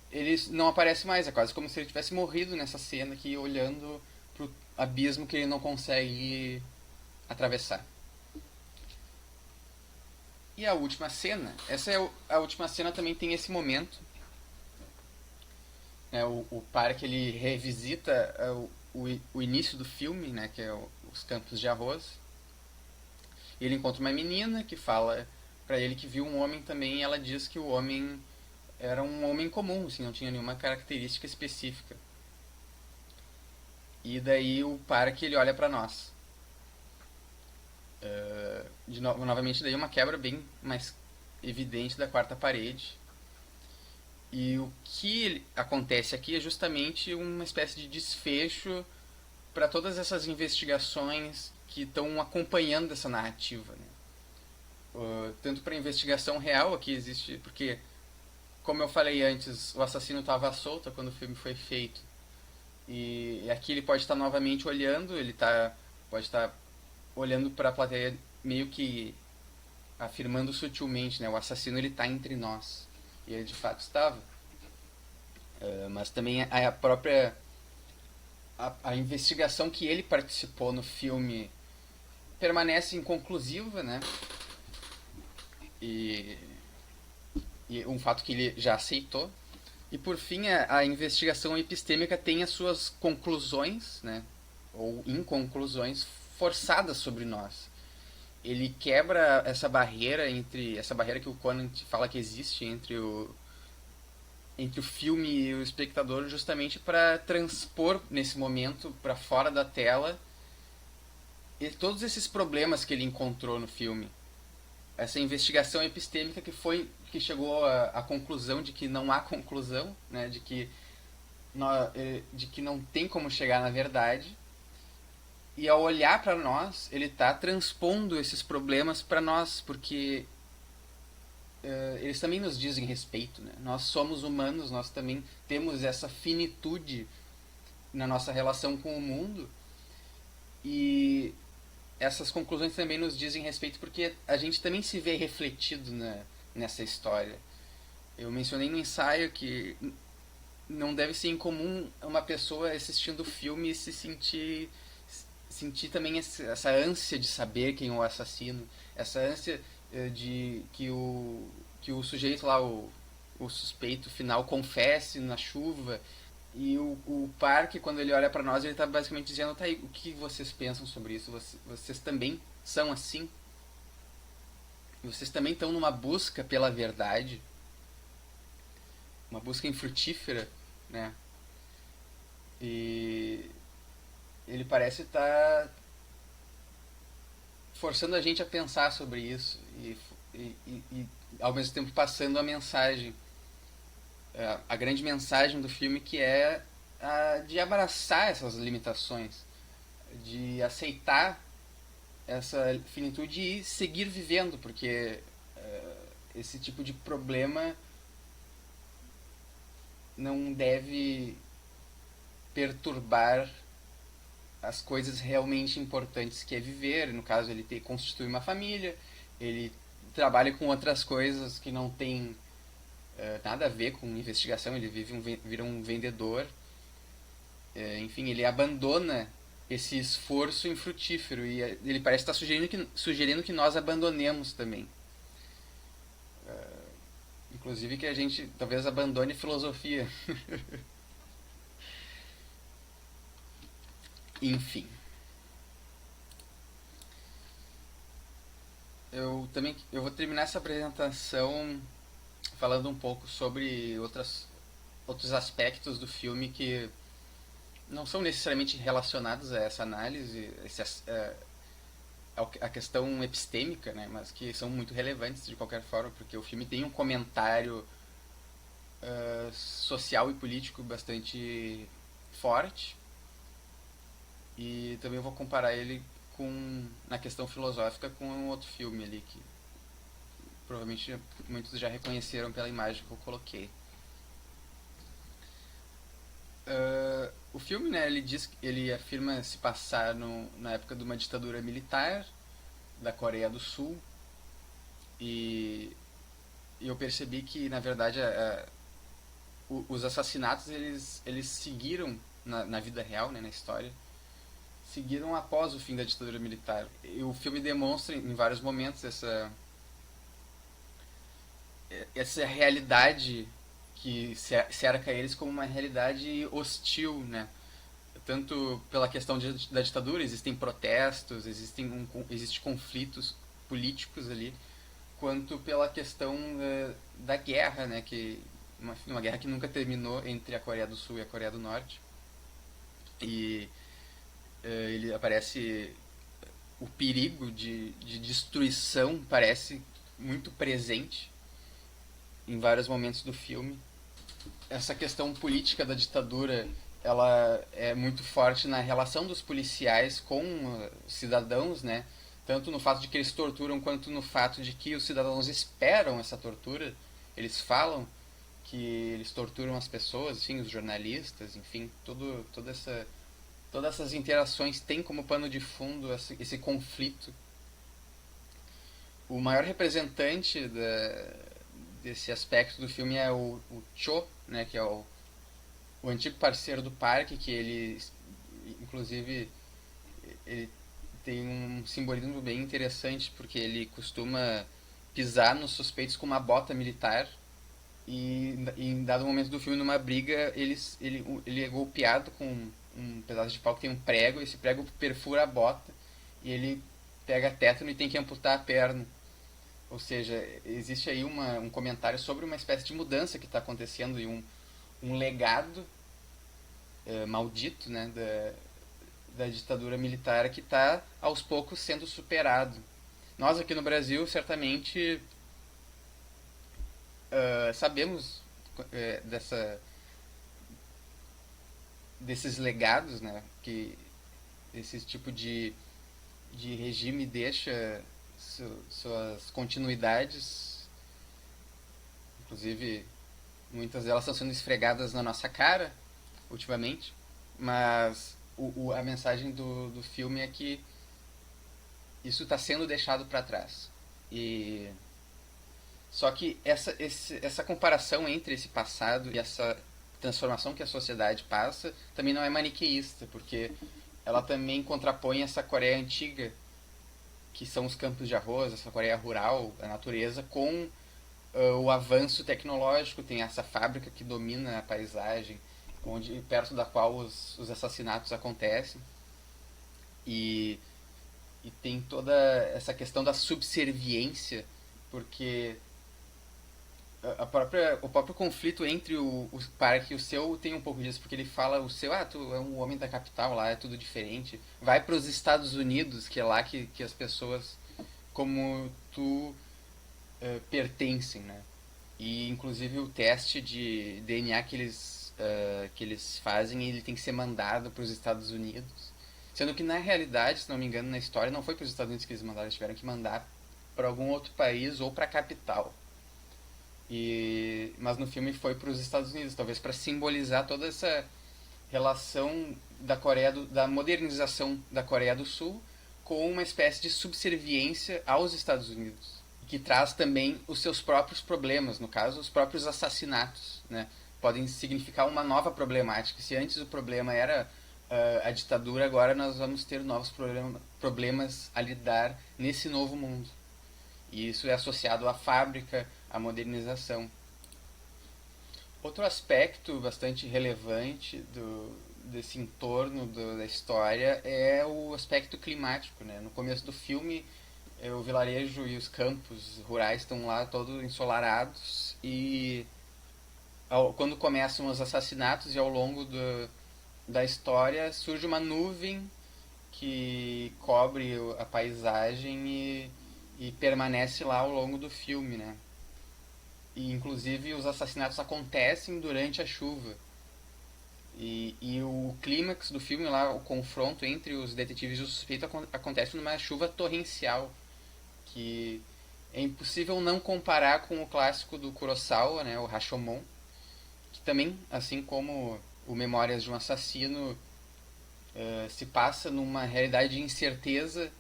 ele não aparece mais. É quase como se ele tivesse morrido nessa cena aqui, olhando pro abismo que ele não consegue atravessar. E a última cena, a última cena também tem esse momento. O Park ele revisita o início do filme, né, que é os campos de arroz. Ele encontra uma menina que fala para ele que viu um homem também, e ela diz que o homem era um homem comum, assim, não tinha nenhuma característica específica. E daí o Park ele olha pra nós. Novamente daí uma quebra bem mais evidente da quarta parede. E o que acontece aqui é justamente uma espécie de desfecho para todas essas investigações que estão acompanhando essa narrativa, né? Tanto para a investigação real aqui existe, porque como eu falei antes, o assassino estava solto quando o filme foi feito. E aqui ele pode estar novamente olhando, pode estar olhando para a plateia meio que afirmando sutilmente, né? O assassino ele está entre nós. E ele de fato estava. Mas também a própria a investigação que ele participou no filme permanece inconclusiva, né? E, e um fato que ele já aceitou. E por fim, a investigação epistêmica tem as suas conclusões, né? Ou inconclusões forçadas sobre nós. Ele quebra essa barreira que o Conan fala que existe entre o filme e o espectador, justamente para transpor nesse momento para fora da tela e todos esses problemas que ele encontrou no filme. Essa investigação epistêmica que chegou à conclusão de que não há conclusão, né, de que não tem como chegar na verdade. E ao olhar para nós, ele está transpondo esses problemas para nós, porque eles também nos dizem respeito, né? Nós somos humanos, nós também temos essa finitude na nossa relação com o mundo, e essas conclusões também nos dizem respeito porque a gente também se vê refletido nessa história. Eu mencionei no ensaio que não deve ser incomum uma pessoa assistindo o filme e se sentir também essa ânsia de saber quem é o assassino, essa ânsia de que o sujeito lá, o suspeito final, confesse na chuva. E o Park, quando ele olha pra nós, ele tá basicamente dizendo: tá aí, o que vocês pensam sobre isso? Vocês também são assim? Vocês também estão numa busca pela verdade? Uma busca infrutífera, né? E ele parece estar forçando a gente a pensar sobre isso e ao mesmo tempo passando a mensagem, a grande mensagem do filme, que é a de abraçar essas limitações, de aceitar essa finitude e seguir vivendo, porque esse tipo de problema não deve perturbar as coisas realmente importantes que é viver. No caso, ele constitui uma família, ele trabalha com outras coisas que não tem nada a ver com investigação, ele vira um vendedor. Enfim, ele abandona esse esforço infrutífero e ele parece estar sugerindo que nós abandonemos também. Inclusive que a gente talvez abandone filosofia. Enfim. Eu vou terminar essa apresentação falando um pouco sobre outros aspectos do filme que não são necessariamente relacionados a essa análise, a questão epistêmica, né, mas que são muito relevantes de qualquer forma, porque o filme tem um comentário social e político bastante forte, e também vou comparar ele na questão filosófica com um outro filme ali que provavelmente muitos já reconheceram pela imagem que eu coloquei. O filme, né, ele afirma se passar na época de uma ditadura militar da Coreia do Sul, e eu percebi que na verdade os assassinatos eles seguiram na vida real, né, na história, seguiram após o fim da ditadura militar. E o filme demonstra em vários momentos essa realidade que cerca eles como uma realidade hostil, né? Tanto pela questão da ditadura, existem protestos, existem conflitos políticos ali, quanto pela questão da guerra, né? Que uma guerra que nunca terminou entre a Coreia do Sul e a Coreia do Norte. E ele aparece, o perigo de destruição parece muito presente em vários momentos do filme. Essa questão política da ditadura, ela é muito forte na relação dos policiais com os cidadãos, né? Tanto no fato de que eles torturam, quanto no fato de que os cidadãos esperam essa tortura. Eles falam que eles torturam as pessoas, enfim, os jornalistas, enfim, todas essas interações têm como pano de fundo esse conflito. O maior representante desse aspecto do filme é o Cho, né, que é o antigo parceiro do parque, que ele, inclusive, ele tem um simbolismo bem interessante, porque ele costuma pisar nos suspeitos com uma bota militar, e em dado momento do filme, numa briga, ele é golpeado com um pedaço de pau que tem um prego, esse prego perfura a bota, e ele pega tétano e tem que amputar a perna. Ou seja, existe aí um comentário sobre uma espécie de mudança que está acontecendo e um legado maldito, né, da ditadura militar que está aos poucos sendo superado. Nós aqui no Brasil certamente sabemos desses legados, né, que esse tipo de regime deixa suas continuidades, inclusive muitas delas estão sendo esfregadas na nossa cara ultimamente, mas a mensagem do filme é que isso está sendo deixado para trás. E só que essa comparação entre esse passado e essa transformação que a sociedade passa também não é maniqueísta, porque ela também contrapõe essa Coreia antiga, que são os campos de arroz, essa Coreia rural, a natureza, com o avanço tecnológico. Tem essa fábrica que domina a paisagem, perto da qual os assassinatos acontecem. E tem toda essa questão da subserviência, porque o próprio conflito entre o parque e o seu tem um pouco disso, porque ele fala o seu, tu é um homem da capital, lá é tudo diferente. Vai para os Estados Unidos, que é lá que as pessoas como tu pertencem, né? E inclusive o teste de DNA que eles fazem, ele tem que ser mandado para os Estados Unidos. Sendo que na realidade, se não me engano, na história não foi para os Estados Unidos que eles mandaram, eles tiveram que mandar para algum outro país ou para a capital. Mas no filme foi para os Estados Unidos, talvez para simbolizar toda essa relação da modernização da Coreia do Sul com uma espécie de subserviência aos Estados Unidos, que traz também os seus próprios problemas, no caso, os próprios assassinatos, né? Podem significar uma nova problemática. Se antes o problema era a ditadura, agora nós vamos ter novos problemas a lidar nesse novo mundo. E isso é associado à fábrica, à modernização. Outro aspecto bastante relevante desse entorno da história é o aspecto climático, né? No começo do filme, o vilarejo e os campos rurais estão lá todos ensolarados, e quando começam os assassinatos e ao longo da história surge uma nuvem que cobre a paisagem e permanece lá ao longo do filme, né? E inclusive os assassinatos acontecem durante a chuva. E o clímax do filme lá, o confronto entre os detetives e o suspeito acontece numa chuva torrencial, que é impossível não comparar com o clássico do Kurosawa, né, o Rashomon, que também, assim como o Memórias de um Assassino, se passa numa realidade de incerteza,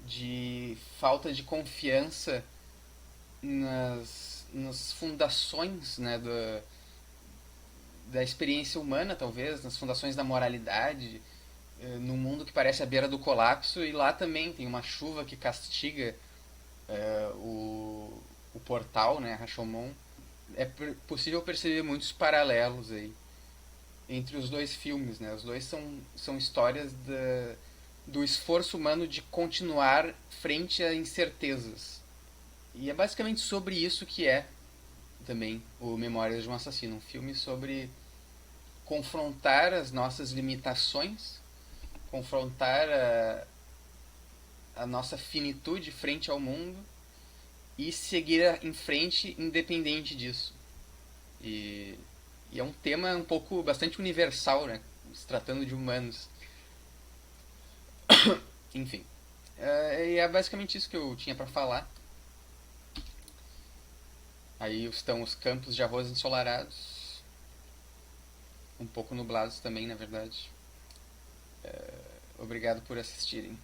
de falta de confiança nas fundações, né, da experiência humana, talvez, nas fundações da moralidade, num mundo que parece à beira do colapso. E lá também tem uma chuva que castiga o portal, né, Rashomon. É possível perceber muitos paralelos aí entre os dois filmes, né? Os dois são histórias do esforço humano de continuar frente a incertezas. E é basicamente sobre isso que é também o Memórias de um Assassino, um filme sobre confrontar as nossas limitações, confrontar a nossa finitude frente ao mundo e seguir em frente independente disso. E, e é um tema um pouco bastante universal, né? Se tratando de humanos. Enfim. E é basicamente isso que eu tinha para falar. Aí estão os campos de arroz ensolarados, um pouco nublados também, na verdade. Obrigado por assistirem.